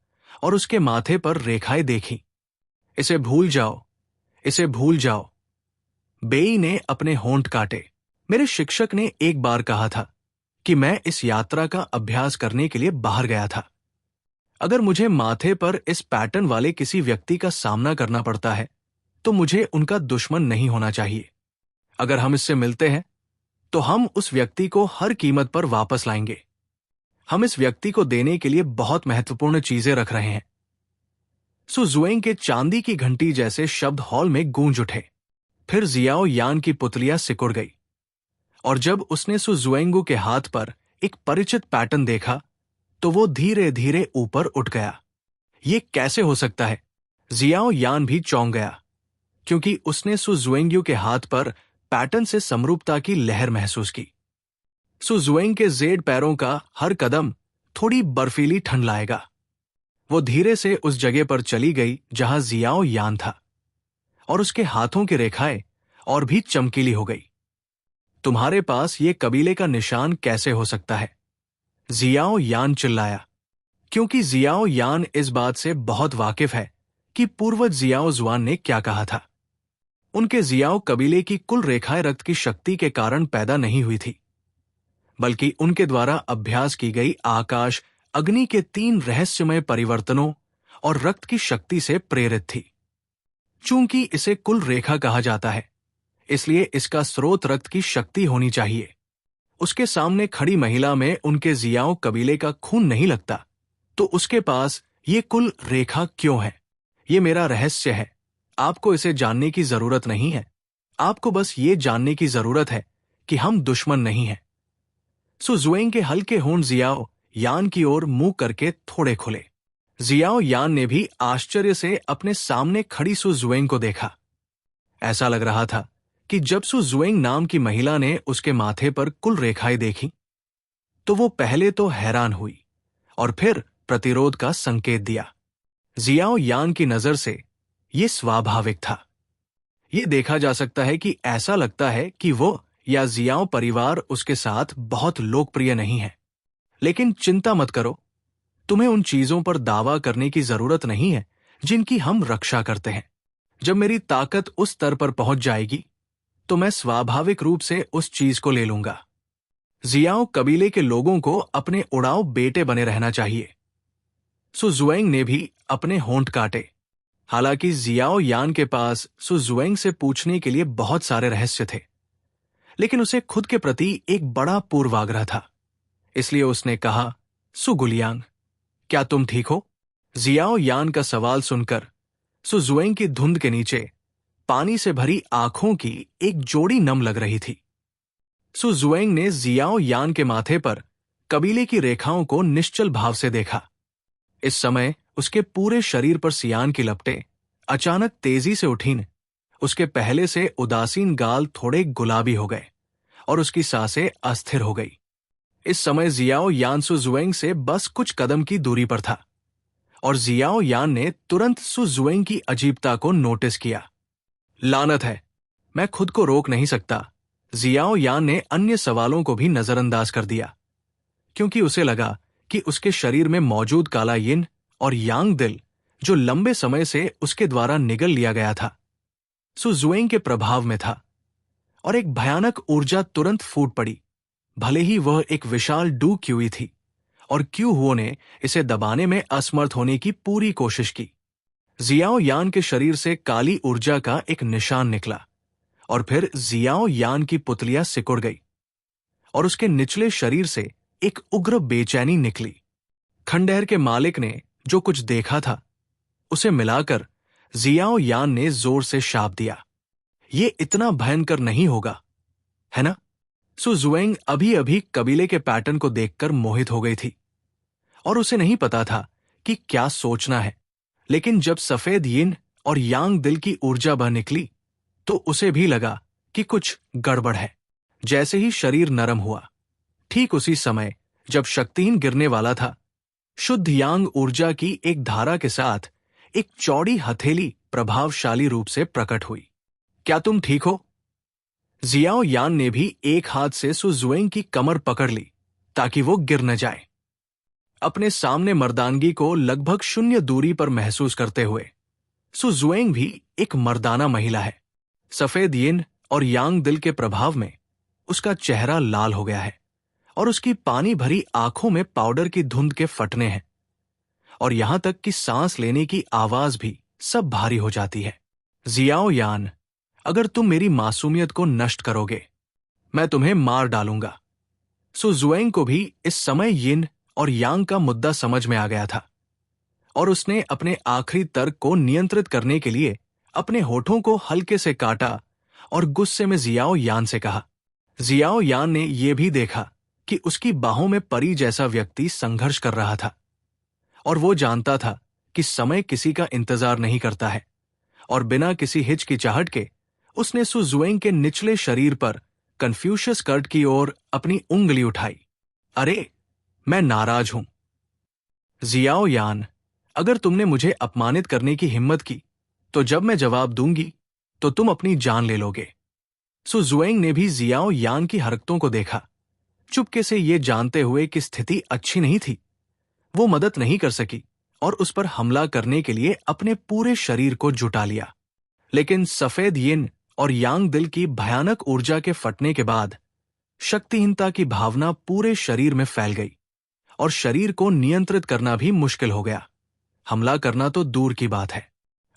[SPEAKER 1] और उसके माथे पर रेखाएं देखी। इसे भूल जाओ, इसे भूल जाओ। बेई ने अपने होंठ काटे। मेरे शिक्षक ने एक बार कहा था कि मैं इस यात्रा का अभ्यास करने के लिए बाहर गया था। अगर मुझे माथे पर इस पैटर्न वाले किसी व्यक्ति का सामना करना पड़ता है तो मुझे उनका दुश्मन नहीं होना चाहिए। अगर हम इससे मिलते हैं तो हम उस व्यक्ति को हर कीमत पर वापस लाएंगे। हम इस व्यक्ति को देने के लिए बहुत महत्वपूर्ण चीजें रख रहे हैं। सु जुएंग के चांदी की घंटी जैसे शब्द हॉल में गूंज उठे। फिर जियाओ यान की पुतलियां सिकुड़ गई, और जब उसने सु जुएंगू के हाथ पर एक परिचित पैटर्न देखा तो वो धीरे धीरे ऊपर उठ गया। ये कैसे हो सकता है? जियाओ यान भी चौंक गया, क्योंकि उसने सु जुएंग्यू के हाथ पर पैटर्न से समरूपता की लहर महसूस की। सु जुएंग के जेड पैरों का हर कदम थोड़ी बर्फीली ठंड लाएगा। वो धीरे से उस जगह पर चली गई जहां जियाओ यान था, और उसके हाथों की रेखाएं और भी चमकीली हो गई। तुम्हारे पास ये कबीले का निशान कैसे हो सकता है? जियाओ यान चिल्लाया, क्योंकि जियाओ यान इस बात से बहुत वाकिफ है कि पूर्वज जियाओ जुआन ने क्या कहा था। उनके जियाओ कबीले की कुल रेखाएं रक्त की शक्ति के कारण पैदा नहीं हुई थी, बल्कि उनके द्वारा अभ्यास की गई आकाश अग्नि के 3 रहस्यमय परिवर्तनों और रक्त की शक्ति से प्रेरित थी। चूंकि इसे कुल रेखा कहा जाता है, इसलिए इसका स्रोत रक्त की शक्ति होनी चाहिए। उसके सामने खड़ी महिला में उनके जियाओ कबीले का खून नहीं लगता, तो उसके पास ये कुल रेखा क्यों है? ये मेरा रहस्य है। आपको इसे जानने की जरूरत नहीं है। आपको बस ये जानने की जरूरत है कि हम दुश्मन नहीं हैं। सु जुएंग के हल्के होंठ जियाओ यान की ओर मुंह करके थोड़े खुले। जियाओ यान ने भी आश्चर्य से अपने सामने खड़ी सु जुएंग को देखा। ऐसा लग रहा था कि जब सु जुएंग नाम की महिला ने उसके माथे पर कुल रेखाएं देखी तो वो पहले तो हैरान हुई और फिर प्रतिरोध का संकेत दिया। जियाओ यान की नजर से ये स्वाभाविक था। ये देखा जा सकता है कि ऐसा लगता है कि वो या जियाओ परिवार उसके साथ बहुत लोकप्रिय नहीं है। लेकिन चिंता मत करो, तुम्हें उन चीजों पर दावा करने की जरूरत नहीं है जिनकी हम रक्षा करते हैं। जब मेरी ताकत उस स्तर पर पहुंच जाएगी तो मैं स्वाभाविक रूप से उस चीज को ले लूंगा। जियाओ कबीले के लोगों को अपने उड़ाऊ बेटे बने रहना चाहिए। सु जुएंग ने भी अपने होंठ काटे। हालांकि जियाओ यान के पास सु जुएंग से पूछने के लिए बहुत सारे रहस्य थे, लेकिन उसे खुद के प्रति एक बड़ा पूर्वाग्रह था। इसलिए उसने कहा, सु गुलियांग, क्या तुम ठीक हो? जियाओ यान का सवाल सुनकर सु जुएंग की धुंध के नीचे पानी से भरी आंखों की एक जोड़ी नम लग रही थी। सु जुएंग ने जियाओ यान के माथे पर कबीले की रेखाओं को निश्चल भाव से देखा। इस समय उसके पूरे शरीर पर सियान की लपटें अचानक तेजी से उठीं। उसके पहले से उदासीन गाल थोड़े गुलाबी हो गए और उसकी सांसें अस्थिर हो गई। इस समय जियाओ यान सु जुएंग से बस कुछ कदम की दूरी पर था, और जियाओ यान ने तुरंत सु जुएंग की अजीबता को नोटिस किया। लानत है, मैं खुद को रोक नहीं सकता। जियाओ यान ने अन्य सवालों को भी नजरअंदाज कर दिया, क्योंकि उसे लगा कि उसके शरीर में मौजूद काला यिन और यांग दिल, जो लंबे समय से उसके द्वारा निगल लिया गया था, सु जुएंग के प्रभाव में था, और एक भयानक ऊर्जा तुरंत फूट पड़ी। भले ही वह एक विशाल डू क्यूई थी, और क्यू हुओ ने इसे दबाने में असमर्थ होने की पूरी कोशिश की। जियाओ यान के शरीर से काली ऊर्जा का एक निशान निकला, और फिर जियाओ यान की पुतलियां सिकुड़ गई, और उसके निचले शरीर से एक उग्र बेचैनी निकली। खंडहर के मालिक ने जो कुछ देखा था उसे मिलाकर जियाओ यान ने जोर से शाप दिया, ये इतना भयंकर नहीं होगा, है ना? सु जुएंग अभी अभी कबीले के पैटर्न को देखकर मोहित हो गई थी और उसे नहीं पता था कि क्या सोचना है। लेकिन जब सफेद यिन और यांग दिल की ऊर्जा बह निकली तो उसे भी लगा कि कुछ गड़बड़ है। जैसे ही शरीर नरम हुआ, ठीक उसी समय जब शक्तिहीन गिरने वाला था, शुद्ध यांग ऊर्जा की एक धारा के साथ एक चौड़ी हथेली प्रभावशाली रूप से प्रकट हुई। क्या तुम ठीक हो? जियाओ यान ने भी एक हाथ से सु जुएंग की कमर पकड़ ली ताकि वो गिर न जाए। अपने सामने मर्दानगी को लगभग शून्य दूरी पर महसूस करते हुए सु जुएंग भी एक मर्दाना महिला है। सफेद यिन और यांग दिल के प्रभाव में उसका चेहरा लाल हो गया है और उसकी पानी भरी आंखों में पाउडर की धुंध के फटने हैं और यहां तक कि सांस लेने की आवाज भी सब भारी हो जाती है। जियाओ यान, अगर तुम मेरी मासूमियत को नष्ट करोगे, मैं तुम्हें मार डालूंगा। सु जुएंग को भी इस समय यिन और यांग का मुद्दा समझ में आ गया था और उसने अपने आखिरी तर्क को नियंत्रित करने के लिए अपने होठों को हल्के से काटा और गुस्से में जियाओ यान से कहा। जियाओ यान ने यह भी देखा कि उसकी बाहों में परी जैसा व्यक्ति संघर्ष कर रहा था और वो जानता था कि समय किसी का इंतजार नहीं करता है और बिना किसी हिचकिचाहट के उसने सु जुएंग के निचले शरीर पर कन्फ्यूशियस कर्ट की ओर अपनी उंगली उठाई। अरे, मैं नाराज हूं। जियाओ यान, अगर तुमने मुझे अपमानित करने की हिम्मत की तो जब मैं जवाब दूंगी तो तुम अपनी जान ले लोगे। सु जुएंग ने भी जियाओ यान की हरकतों को देखा, चुपके से ये जानते हुए कि स्थिति अच्छी नहीं थी। वो मदद नहीं कर सकी और उस पर हमला करने के लिए अपने पूरे शरीर को जुटा लिया। लेकिन सफेद यिन और यांग दिल की भयानक ऊर्जा के फटने के बाद शक्तिहीनता की भावना पूरे शरीर में फैल गई और शरीर को नियंत्रित करना भी मुश्किल हो गया। हमला करना तो दूर की बात है।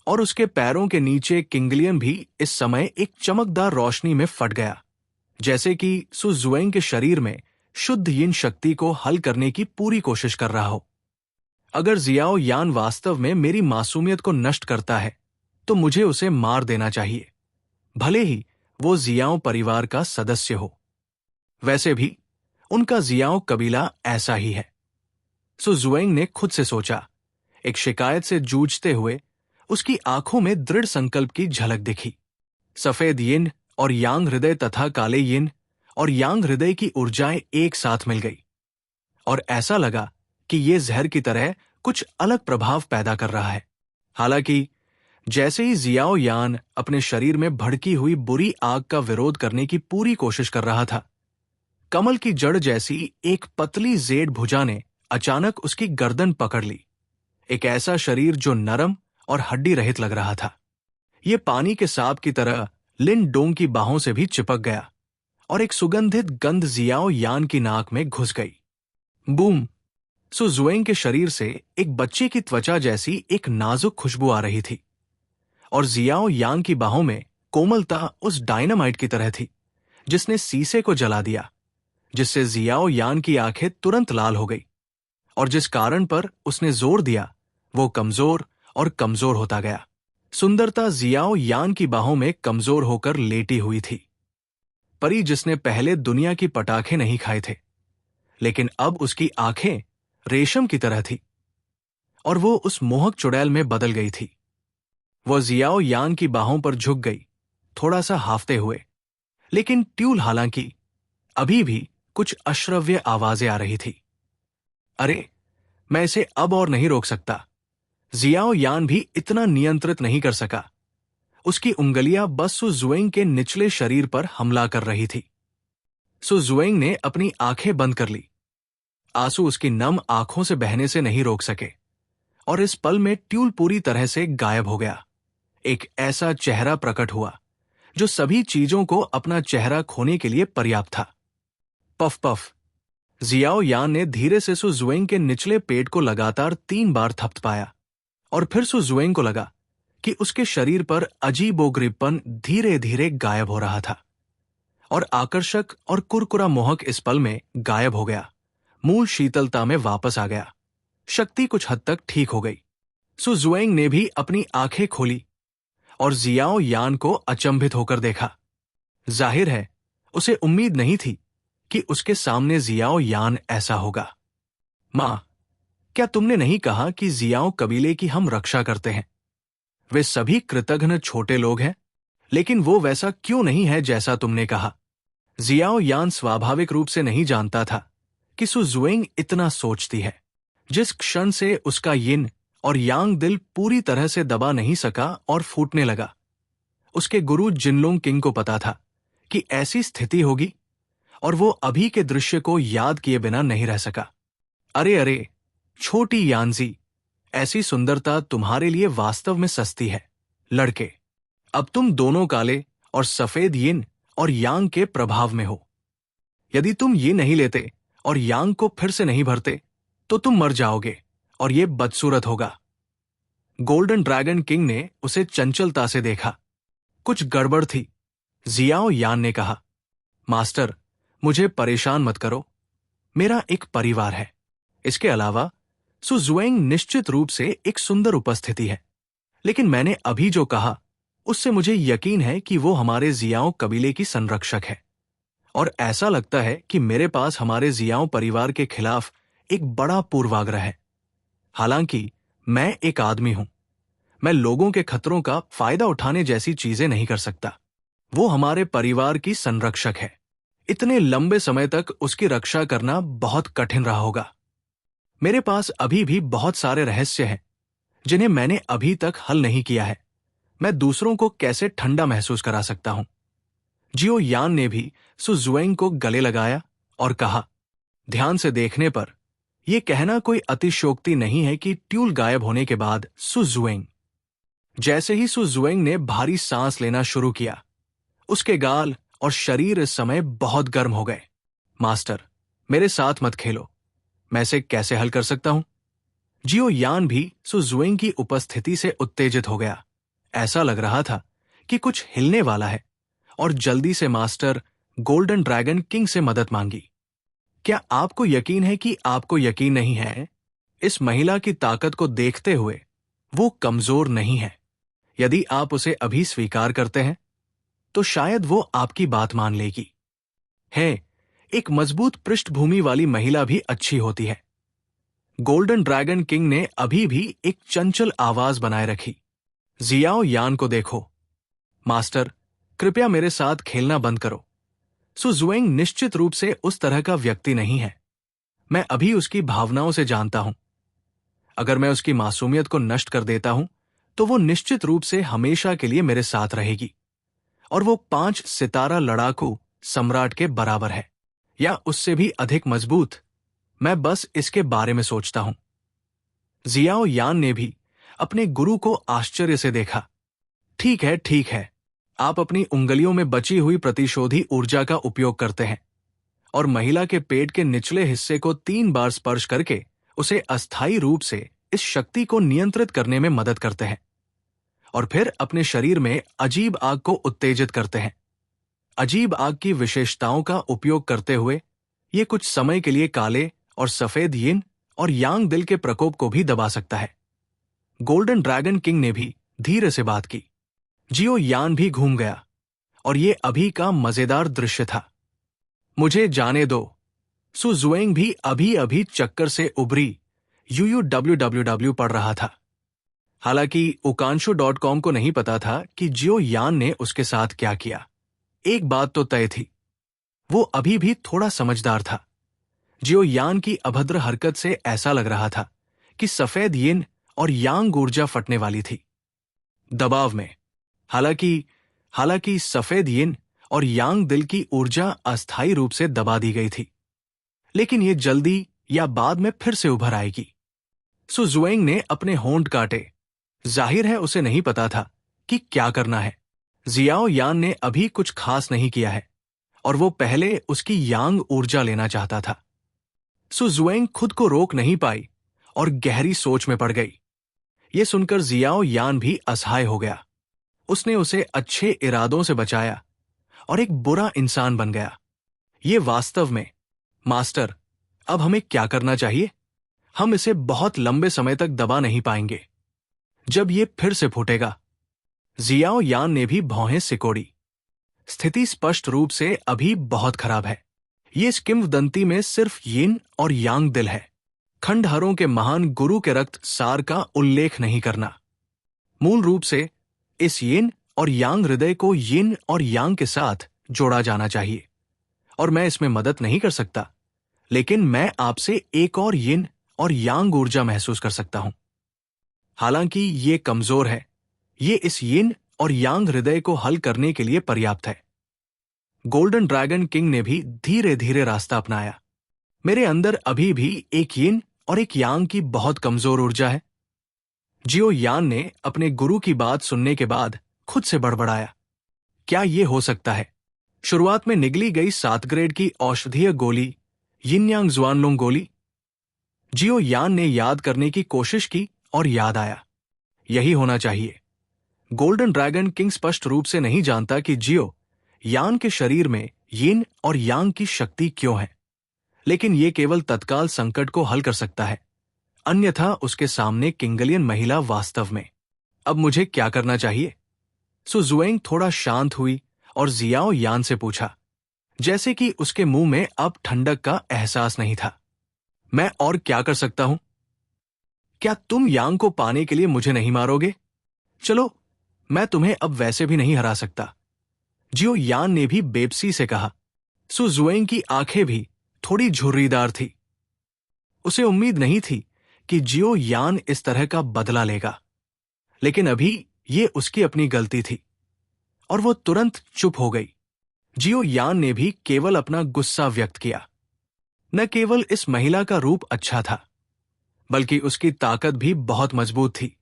[SPEAKER 1] और उसके पैरों के नीचे किंगलियन भी इस समय एक चमकदार रोशनी में फट गया, जैसे कि सु जुएंग के शरीर में शुद्ध यिन शक्ति को हल करने की पूरी कोशिश कर रहा हो। अगर जियाओ यान वास्तव में मेरी मासूमियत को नष्ट करता है तो मुझे उसे मार देना चाहिए, भले ही वो जियाओ परिवार का सदस्य हो। वैसे भी उनका जियाओ कबीला ऐसा ही है। सु जुएंग ने खुद से सोचा। एक शिकायत से जूझते हुए उसकी आंखों में दृढ़ संकल्प की झलक दिखी। सफेद यिन और यांग हृदय तथा काले यिन और यांग हृदय की ऊर्जाएं एक साथ मिल गई और ऐसा लगा कि ये जहर की तरह कुछ अलग प्रभाव पैदा कर रहा है। हालांकि जैसे ही जियाओ यान अपने शरीर में भड़की हुई बुरी आग का विरोध करने की पूरी कोशिश कर रहा था, कमल की जड़ जैसी एक पतली जेड भुजा ने अचानक उसकी गर्दन पकड़ ली। एक ऐसा शरीर जो नरम और हड्डी रहित लग रहा था। ये पानी के सांप की तरह लिन डोंग की बाहों से भी चिपक गया और एक सुगंधित गंध जियाओ यान की नाक में घुस गई। बूम! सु जुएंग के शरीर से एक बच्चे की त्वचा जैसी एक नाजुक खुशबू आ रही थी और जियाओ यान की बाहों में कोमलता उस डायनामाइट की तरह थी जिसने शीशे को जला दिया, जिससे जियाओ यान की आंखें तुरंत लाल हो गई और जिस कारण पर उसने जोर दिया वो कमजोर और कमजोर होता गया। सुंदरता जियाओ यान की बाहों में कमजोर होकर लेटी हुई थी। परी जिसने पहले दुनिया की पटाखे नहीं खाए थे, लेकिन अब उसकी आंखें रेशम की तरह थी और वो उस मोहक चुड़ैल में बदल गई थी। वो जियाओ यान की बाहों पर झुक गई, थोड़ा सा हाफते हुए, लेकिन ट्यूल हालांकि अभी भी कुछ अश्रव्य आवाजें आ रही थी। अरे, मैं इसे अब और नहीं रोक सकता। जियाओ यान भी इतना नियंत्रित नहीं कर सका। उसकी उंगलियां बस सु जुएंग के निचले शरीर पर हमला कर रही थी। सु जुएंग ने अपनी आंखें बंद कर ली। आंसू उसकी नम आंखों से बहने से नहीं रोक सके और इस पल में ट्यूल पूरी तरह से गायब हो गया। एक ऐसा चेहरा प्रकट हुआ जो सभी चीजों को अपना चेहरा खोने के लिए पर्याप्त था। Puff puff! जियाओ यान ने धीरे से सु जुएंग के निचले पेट को लगातार 3 बार थपथपाया और फिर सु जुएंग को लगा कि उसके शरीर पर अजीबोगरीबपन धीरे धीरे गायब हो रहा था और आकर्षक और कुरकुरा मोहक इस पल में गायब हो गया, मूल शीतलता में वापस आ गया। शक्ति कुछ हद तक ठीक हो गई। सु जुएंग ने भी अपनी आंखें खोली और जियाओ यान को अचंभित होकर देखा। जाहिर है उसे उम्मीद नहीं थी कि उसके सामने जियाओ यान ऐसा होगा। मां, क्या तुमने नहीं कहा कि जियाओ कबीले की हम रक्षा करते हैं? वे सभी कृतघ्न छोटे लोग हैं, लेकिन वो वैसा क्यों नहीं है जैसा तुमने कहा? जियाओ यान स्वाभाविक रूप से नहीं जानता था कि सु जुएंग इतना सोचती है। जिस क्षण से उसका यिन और यांग दिल पूरी तरह से दबा नहीं सका और फूटने लगा, उसके गुरु जिनलुंग किंग को पता था कि ऐसी स्थिति होगी, और वो अभी के दृश्य को याद किए बिना नहीं रह सका। अरे अरे, छोटी यानजी, ऐसी सुंदरता तुम्हारे लिए वास्तव में सस्ती है। लड़के, अब तुम दोनों काले और सफेद यिन और यांग के प्रभाव में हो। यदि तुम ये नहीं लेते और यांग को फिर से नहीं भरते तो तुम मर जाओगे, और ये बदसूरत होगा। गोल्डन ड्रैगन किंग ने उसे चंचलता से देखा। कुछ गड़बड़ थी। जियाओ यान ने कहा, मास्टर, मुझे परेशान मत करो, मेरा एक परिवार है। इसके अलावा सु जुएंग निश्चित रूप से एक सुंदर उपस्थिति है, लेकिन मैंने अभी जो कहा उससे मुझे यकीन है कि वो हमारे जियाओ कबीले की संरक्षक है, और ऐसा लगता है कि मेरे पास हमारे जियाओ परिवार के खिलाफ एक बड़ा पूर्वाग्रह है। हालांकि मैं एक आदमी हूं, मैं लोगों के खतरों का फायदा उठाने जैसी चीजें नहीं कर सकता। वो हमारे परिवार की संरक्षक है। इतने लंबे समय तक उसकी रक्षा करना बहुत कठिन रहा होगा। मेरे पास अभी भी बहुत सारे रहस्य हैं जिन्हें मैंने अभी तक हल नहीं किया है। मैं दूसरों को कैसे ठंडा महसूस करा सकता हूं? जियो यान ने भी सु जुएंग को गले लगाया और कहा, ध्यान से देखने पर यह कहना कोई अतिशयोक्ति नहीं है कि ट्यूल गायब होने के बाद सु जुएंग, जैसे ही सु जुएंग ने भारी सांस लेना शुरू किया, उसके गाल और शरीर इस समय बहुत गर्म हो गए। मास्टर, मेरे साथ मत खेलो, मैं इसे कैसे हल कर सकता हूं? जियो यान भी सु जुएंग की उपस्थिति से उत्तेजित हो गया। ऐसा लग रहा था कि कुछ हिलने वाला है, और जल्दी से मास्टर गोल्डन ड्रैगन किंग से मदद मांगी। क्या आपको यकीन है कि आपको यकीन नहीं है? इस महिला की ताकत को देखते हुए वो कमजोर नहीं है। यदि आप उसे अभी स्वीकार करते हैं तो शायद वो आपकी बात मान लेगी। है, एक मजबूत पृष्ठभूमि वाली महिला भी अच्छी होती है। गोल्डन ड्रैगन किंग ने अभी भी एक चंचल आवाज बनाए रखी। जियाओ यान को देखो। मास्टर, कृपया मेरे साथ खेलना बंद करो। सु जुएंग निश्चित रूप से उस तरह का व्यक्ति नहीं है। मैं अभी उसकी भावनाओं से जानता हूं। अगर मैं उसकी मासूमियत को नष्ट कर देता हूं तो वो निश्चित रूप से हमेशा के लिए मेरे साथ रहेगी, और वो 5 सितारा लड़ाकू सम्राट के बराबर है, या उससे भी अधिक मजबूत। मैं बस इसके बारे में सोचता हूं। जियाओ यान ने भी अपने गुरु को आश्चर्य से देखा। ठीक है, ठीक है, आप अपनी उंगलियों में बची हुई प्रतिशोधी ऊर्जा का उपयोग करते हैं और महिला के पेट के निचले हिस्से को 3 बार स्पर्श करके उसे अस्थायी रूप से इस शक्ति को नियंत्रित करने में मदद करते हैं, और फिर अपने शरीर में अजीब आग को उत्तेजित करते हैं। अजीब आग की विशेषताओं का उपयोग करते हुए ये कुछ समय के लिए काले और सफेद यिन और यांग दिल के प्रकोप को भी दबा सकता है। गोल्डन ड्रैगन किंग ने भी धीरे से बात की। जियो यान भी घूम गया, और ये अभी का मजेदार दृश्य था। मुझे जाने दो। सु जुएंग भी अभी अभी चक्कर से उभरी UUWWW पढ़ रहा था। हालांकि ukanshu.com को नहीं पता था कि जियो यान ने उसके साथ क्या किया। एक बात तो तय थी, वो अभी भी थोड़ा समझदार था। जियो यान की अभद्र हरकत से ऐसा लग रहा था कि सफेद यिन और यांग ऊर्जा फटने वाली थी। दबाव में हालांकि सफेद यिन और यांग दिल की ऊर्जा अस्थायी रूप से दबा दी गई थी, लेकिन ये जल्दी या बाद में फिर से उभर आएगी। सु जुएंग ने अपने होंठ काटे। जाहिर है उसे नहीं पता था कि क्या करना है। जियाओ यान ने अभी कुछ खास नहीं किया है, और वो पहले उसकी यांग ऊर्जा लेना चाहता था। सु जुएंग खुद को रोक नहीं पाई और गहरी सोच में पड़ गई। ये सुनकर जियाओ यान भी असहाय हो गया। उसने उसे अच्छे इरादों से बचाया और एक बुरा इंसान बन गया। ये वास्तव में, मास्टर, अब हमें क्या करना चाहिए? हम इसे बहुत लंबे समय तक दबा नहीं पाएंगे। जब ये फिर से फूटेगा। जियाओ यान ने भी भौहें सिकोड़ी। स्थिति स्पष्ट रूप से अभी बहुत खराब है। ये इस किंवदंती में सिर्फ यिन और यांग दिल है। खंडहरों के महान गुरु के रक्त सार का उल्लेख नहीं करना। मूल रूप से इस यिन और यांग हृदय को यिन और यांग के साथ जोड़ा जाना चाहिए, और मैं इसमें मदद नहीं कर सकता, लेकिन मैं आपसे एक और यिन और यांग ऊर्जा महसूस कर सकता हूं। हालांकि ये कमजोर है, ये इस यिन और यांग हृदय को हल करने के लिए पर्याप्त है। गोल्डन ड्रैगन किंग ने भी धीरे धीरे रास्ता अपनाया। मेरे अंदर अभी भी एक यिन और एक यांग की बहुत कमजोर ऊर्जा है। जियो यान ने अपने गुरु की बात सुनने के बाद खुद से बड़बड़ाया, क्या यह हो सकता है? शुरुआत में निगली गई 7 ग्रेड की औषधीय गोली, यिन यांग जुआनलुंग गोली? जियो यान ने याद करने की कोशिश की और याद आया, यही होना चाहिए। गोल्डन ड्रैगन किंग स्पष्ट रूप से नहीं जानता कि जियो यान के शरीर में यिन और यांग की शक्ति क्यों है, लेकिन यह केवल तत्काल संकट को हल कर सकता है, अन्यथा उसके सामने किंगलियन महिला वास्तव में। अब मुझे क्या करना चाहिए? सु जुएंग थोड़ा शांत हुई और जियाओ यान से पूछा, जैसे कि उसके मुंह में अब ठंडक का एहसास नहीं था। मैं और क्या कर सकता हूं? क्या तुम यांग को पाने के लिए मुझे नहीं मारोगे? चलो, मैं तुम्हें अब वैसे भी नहीं हरा सकता। जियो यान ने भी बेबसी से कहा। सु जुएंग की आंखें भी थोड़ी झुर्रीदार थी। उसे उम्मीद नहीं थी कि जियो यान इस तरह का बदला लेगा, लेकिन अभी ये उसकी अपनी गलती थी, और वो तुरंत चुप हो गई। जियो यान ने भी केवल अपना गुस्सा व्यक्त किया। न केवल इस महिला का रूप अच्छा था, बल्कि उसकी ताकत भी बहुत मजबूत थी,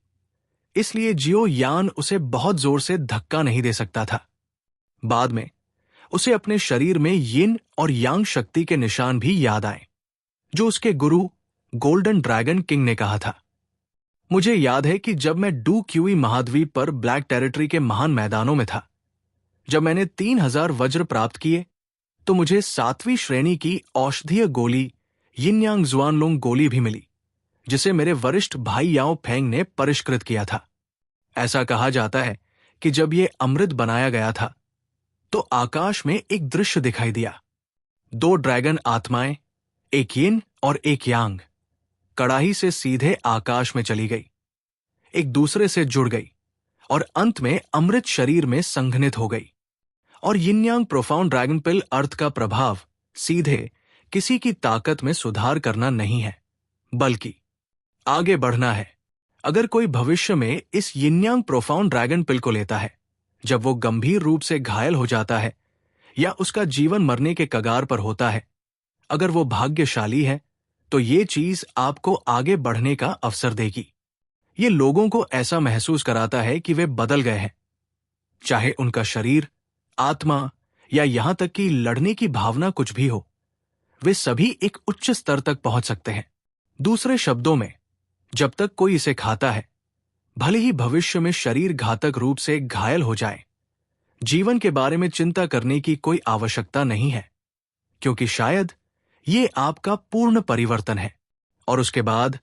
[SPEAKER 1] इसलिए जियो यान उसे बहुत जोर से धक्का नहीं दे सकता था। बाद में उसे अपने शरीर में यिन और यांग शक्ति के निशान भी याद आए, जो उसके गुरु गोल्डन ड्रैगन किंग ने कहा था। मुझे याद है कि जब मैं डू क्यूई महाद्वीप पर ब्लैक टेरिटरी के महान मैदानों में था, जब मैंने 3000 वज्र प्राप्त किए, तो मुझे 7वीं श्रेणी की औषधीय गोली यिन यांग जुआनलुंग गोली भी मिली, जिसे मेरे वरिष्ठ भाई याओ फेंग ने परिष्कृत किया था। ऐसा कहा जाता है कि जब यह अमृत बनाया गया था, तो आकाश में एक दृश्य दिखाई दिया। 2 ड्रैगन आत्माएं, एक यिन और एक यांग, कड़ाही से सीधे आकाश में चली गई, एक दूसरे से जुड़ गई और अंत में अमृत शरीर में संघनित हो गई। और यिन यांग प्रोफाउंड ड्रैगन पिल अर्थ का प्रभाव सीधे किसी की ताकत में सुधार करना नहीं है, बल्कि आगे बढ़ना है। अगर कोई भविष्य में इस यिन यांग प्रोफाउंड ड्रैगन पिल को लेता है, जब वो गंभीर रूप से घायल हो जाता है या उसका जीवन मरने के कगार पर होता है, अगर वो भाग्यशाली है, तो ये चीज आपको आगे बढ़ने का अवसर देगी। ये लोगों को ऐसा महसूस कराता है कि वे बदल गए हैं, चाहे उनका शरीर, आत्मा या यहां तक कि लड़ने की भावना कुछ भी हो, वे सभी एक उच्च स्तर तक पहुंच सकते हैं। दूसरे शब्दों में, जब तक कोई इसे खाता है, भले ही भविष्य में शरीर घातक रूप से घायल हो जाए, जीवन के बारे में चिंता करने की कोई आवश्यकता नहीं है, क्योंकि शायद ये आपका पूर्ण परिवर्तन है। और उसके बाद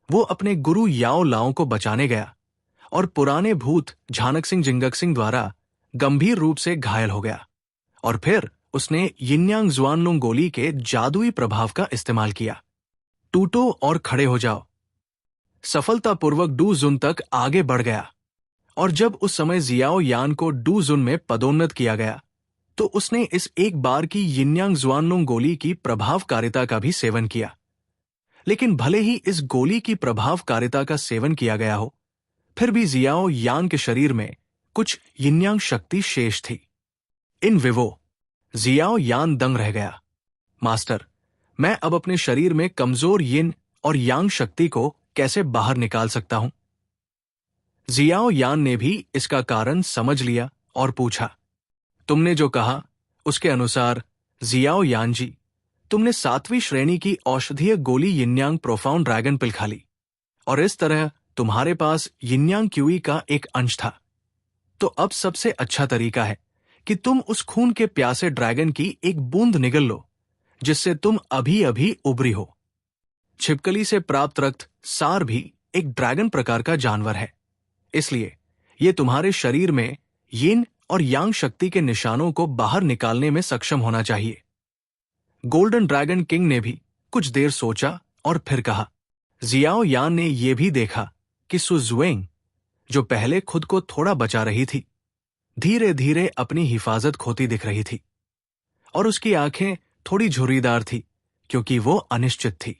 [SPEAKER 1] वो अपने गुरु याओ लाओ को बचाने गया और पुराने भूत झानक सिंह जिंगक सिंह द्वारा गंभीर रूप से घायल हो गया, और फिर उसने यिन यांग जुआनलुंग गोली के जादुई प्रभाव का इस्तेमाल किया। टूटो और खड़े हो जाओ सफलतापूर्वक डू जुन तक आगे बढ़ गया, और जब उस समय जियाओ यान को डू जुन में पदोन्नत किया गया, तो उसने इस एक बार की यिन यांग जुआनलुंग गोली की प्रभावकारिता का भी सेवन किया। लेकिन भले ही इस गोली की प्रभावकारिता का सेवन किया गया हो, फिर भी जियाओ यान के शरीर में कुछ यिन यांग शक्ति शेष थी। इन विवो जियाओ यान दंग रह गया। मास्टर, मैं अब अपने शरीर में कमजोर यिन और यांग शक्ति को कैसे बाहर निकाल सकता हूं? जियाओ यान ने भी इसका कारण समझ लिया और पूछा, तुमने जो कहा उसके अनुसार जियाओ यान जी, तुमने 7वीं श्रेणी की औषधीय गोली यिन यांग प्रोफाउंड ड्रैगन पिल खा ली, और इस तरह तुम्हारे पास यिन यांग क्यूई का एक अंश था। तो अब सबसे अच्छा तरीका है कि तुम उस खून के प्यासे ड्रैगन की एक बूंद निगल लो, जिससे तुम अभी अभी उबरी हो। छिपकली से प्राप्त रक्त सार भी एक ड्रैगन प्रकार का जानवर है, इसलिए यह तुम्हारे शरीर में यिन और यांग शक्ति के निशानों को बाहर निकालने में सक्षम होना चाहिए। गोल्डन ड्रैगन किंग ने भी कुछ देर सोचा और फिर कहा। जियाओ यान ने यह भी देखा कि सु जुएंग, जो पहले खुद को थोड़ा बचा रही थी, धीरे धीरे अपनी हिफाजत खोती दिख रही थी और उसकी आंखें थोड़ी झुर्रीदार थी क्योंकि वो अनिश्चित थी।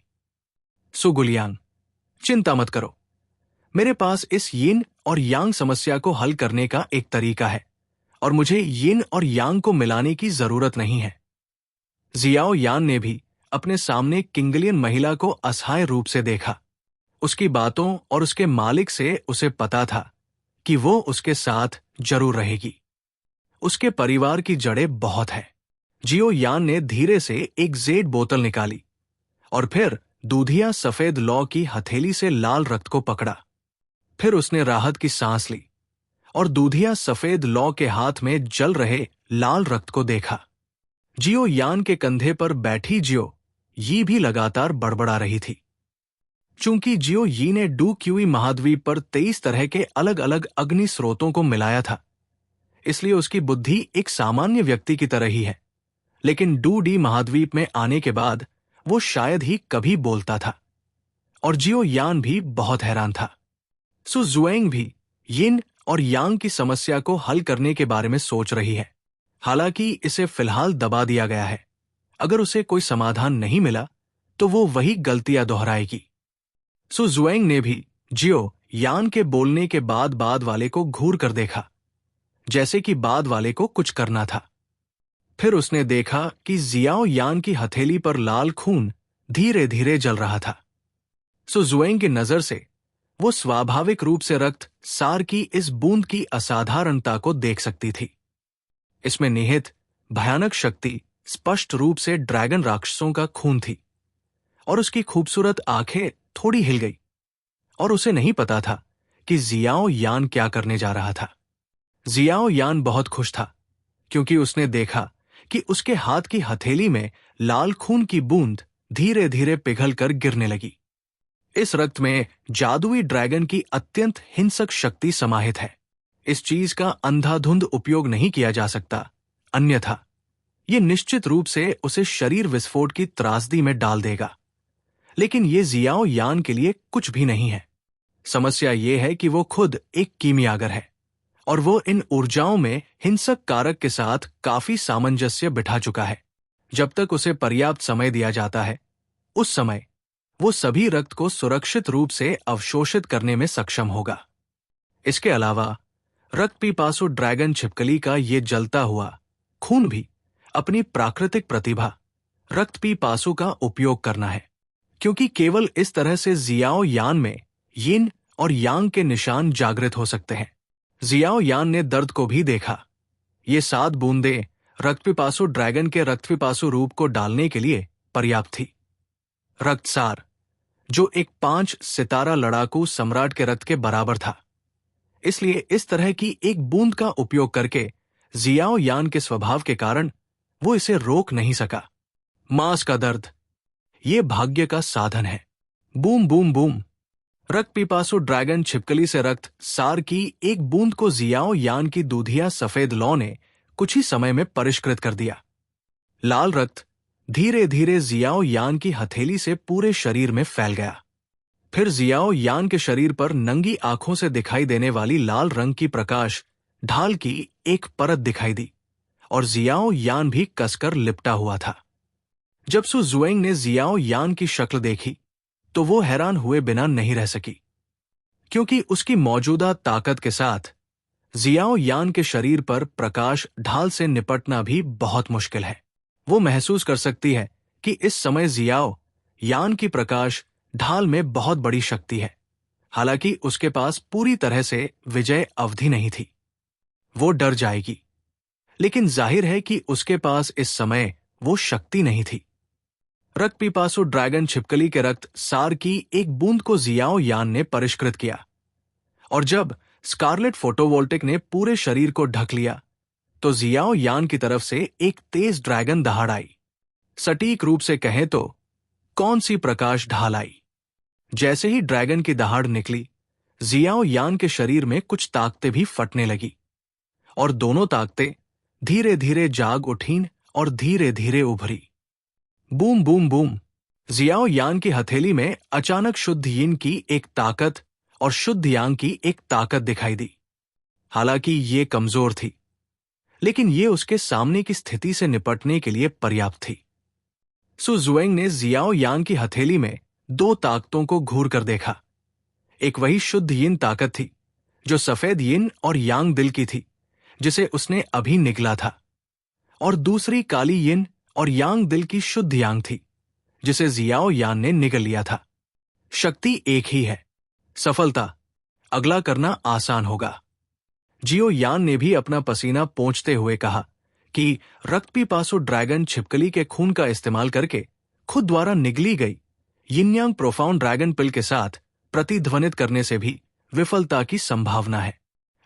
[SPEAKER 1] सु गुलियांग, चिंता मत करो, मेरे पास इस यिन और यांग समस्या को हल करने का एक तरीका है और मुझे यिन और यांग को मिलाने की जरूरत नहीं है। जियाओ यान ने भी अपने सामने किंगलियन महिला को असहाय रूप से देखा। उसकी बातों और उसके मालिक से उसे पता था कि वो उसके साथ जरूर रहेगी। उसके परिवार की जड़ें बहुत है। जियो यान ने धीरे से एक जेड बोतल निकाली और फिर दूधिया सफेद लौ की हथेली से लाल रक्त को पकड़ा। फिर उसने राहत की सांस ली और दूधिया सफेद लौ के हाथ में जल रहे लाल रक्त को देखा। जियो यान के कंधे पर बैठी जियो यी भी लगातार बड़बड़ा रही थी। चूंकि जियो यी ने डू क्यूई महाद्वीप पर 23 तरह के अलग अलग अग्नि स्रोतों को मिलाया था, इसलिए उसकी बुद्धि एक सामान्य व्यक्ति की तरह ही है। लेकिन डू डी महाद्वीप में आने के बाद वो शायद ही कभी बोलता था और जियो यान भी बहुत हैरान था। सु जुएंग भी यिन और यांग की समस्या को हल करने के बारे में सोच रही है, हालांकि इसे फिलहाल दबा दिया गया है। अगर उसे कोई समाधान नहीं मिला तो वो वही गलतियां दोहराएगी। सु जुएंग ने भी जियो यान के बोलने के बाद वाले को घूर कर देखा, जैसे कि बाद वाले को कुछ करना था। फिर उसने देखा कि जियाओ यान की हथेली पर लाल खून धीरे धीरे जल रहा था। सु जुएंग की नजर से वो स्वाभाविक रूप से रक्त सार की इस बूंद की असाधारणता को देख सकती थी। इसमें निहित भयानक शक्ति स्पष्ट रूप से ड्रैगन राक्षसों का खून थी और उसकी खूबसूरत आंखें थोड़ी हिल गई और उसे नहीं पता था कि जियाओ यान क्या करने जा रहा था। जियाओ यान बहुत खुश था क्योंकि उसने देखा कि उसके हाथ की हथेली में लाल खून की बूंद धीरे धीरे पिघलकर गिरने लगी। इस रक्त में जादुई ड्रैगन की अत्यंत हिंसक शक्ति समाहित है। इस चीज का अंधाधुंध उपयोग नहीं किया जा सकता, अन्यथा ये निश्चित रूप से उसे शरीर विस्फोट की त्रासदी में डाल देगा। लेकिन ये जियाओ यान के लिए कुछ भी नहीं है। समस्या ये है कि वो खुद एक कीमियागर है और वो इन ऊर्जाओं में हिंसक कारक के साथ काफी सामंजस्य बिठा चुका है। जब तक उसे पर्याप्त समय दिया जाता है, उस समय वो सभी रक्त को सुरक्षित रूप से अवशोषित करने में सक्षम होगा। इसके अलावा रक्त पिपासु ड्रैगन छिपकली का ये जलता हुआ खून भी अपनी प्राकृतिक प्रतिभा रक्त पिपासु का उपयोग करना है, क्योंकि केवल इस तरह से जियाओ यान में यिन और यांग के निशान जागृत हो सकते हैं। जियाओ यान ने दर्द को भी देखा। ये 7 बूंदें रक्त पिपासु ड्रैगन के रक्त पिपासु रूप को डालने के लिए पर्याप्त थी। रक्तसार, जो एक 5 सितारा लड़ाकू सम्राट के रक्त के बराबर था, इसलिए इस तरह की एक बूंद का उपयोग करके जियाओ यान के स्वभाव के कारण वो इसे रोक नहीं सका। मांस का दर्द, ये भाग्य का साधन है। बूम बूम बूम, रक्त पिपासु ड्रैगन छिपकली से रक्त सार की एक बूंद को जियाओ यान की दूधिया सफेद लौ ने कुछ ही समय में परिष्कृत कर दिया। लाल रक्त धीरे धीरे जियाओ यान की हथेली से पूरे शरीर में फैल गया। फिर जियाओ यान के शरीर पर नंगी आंखों से दिखाई देने वाली लाल रंग की प्रकाश ढाल की एक परत दिखाई दी और जियाओ यान भी कसकर लिपटा हुआ था। जब सु जुएंग ने जियाओ यान की शक्ल देखी तो वो हैरान हुए बिना नहीं रह सकी, क्योंकि उसकी मौजूदा ताकत के साथ जियाओ यान के शरीर पर प्रकाश ढाल से निपटना भी बहुत मुश्किल है। वो महसूस कर सकती है कि इस समय जियाओ यान की प्रकाश ढाल में बहुत बड़ी शक्ति है, हालांकि उसके पास पूरी तरह से विजय अवधि नहीं थी। वो डर जाएगी, लेकिन जाहिर है कि उसके पास इस समय वो शक्ति नहीं थी। रक्त पिपासु ड्रैगन छिपकली के रक्त सार की एक बूंद को जियाओ यान ने परिष्कृत किया और जब स्कारलेट फोटोवोल्टिक ने पूरे शरीर को ढक लिया तो जियाओ यान की तरफ से एक तेज ड्रैगन दहाड़ आई। सटीक रूप से कहें तो कौन सी प्रकाश ढाल आई। जैसे ही ड्रैगन की दहाड़ निकली, जियाओ यान के शरीर में कुछ ताकतें भी फटने लगी और दोनों ताकतें धीरे धीरे जाग उठीं और धीरे धीरे उभरी। Boom boom boom. जियाओ यान की हथेली में अचानक शुद्ध यिन की एक ताकत और शुद्ध यांग की एक ताकत दिखाई दी। हालांकि ये कमजोर थी, लेकिन ये उसके सामने की स्थिति से निपटने के लिए पर्याप्त थी। सु जुएंग ने जियाओ यान की हथेली में दो ताकतों को घूर कर देखा। एक वही शुद्ध यिन ताकत थी जो सफेद यिन और यांग दिल की थी, जिसे उसने अभी निगला था, और दूसरी काली यिन और यांग दिल की शुद्ध यांग थी, जिसे जियाओ यान ने निगल लिया था। शक्ति एक ही है, सफलता अगला करना आसान होगा। जियो यान ने भी अपना पसीना पोंछते हुए कहा कि रक्तपिपासु ड्रैगन छिपकली के खून का इस्तेमाल करके खुद द्वारा निगली गई यिनयांग प्रोफाउंड ड्रैगन पिल के साथ प्रतिध्वनित करने से भी विफलता की संभावना है।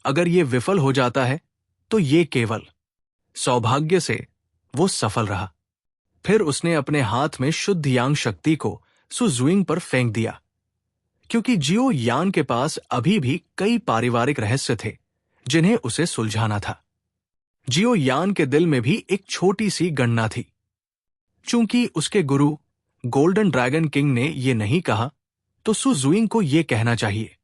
[SPEAKER 1] अगर ये विफल हो जाता है तो ये केवल सौभाग्य से वो सफल रहा। फिर उसने अपने हाथ में शुद्ध यांग शक्ति को सु जुइंग पर फेंक दिया, क्योंकि जियो यान के पास अभी भी कई पारिवारिक रहस्य थे जिन्हें उसे सुलझाना था। जियो यान के दिल में भी एक छोटी सी गणना थी। चूंकि उसके गुरु गोल्डन ड्रैगन किंग ने यह नहीं कहा, तो सु जुइंग को यह कहना चाहिए।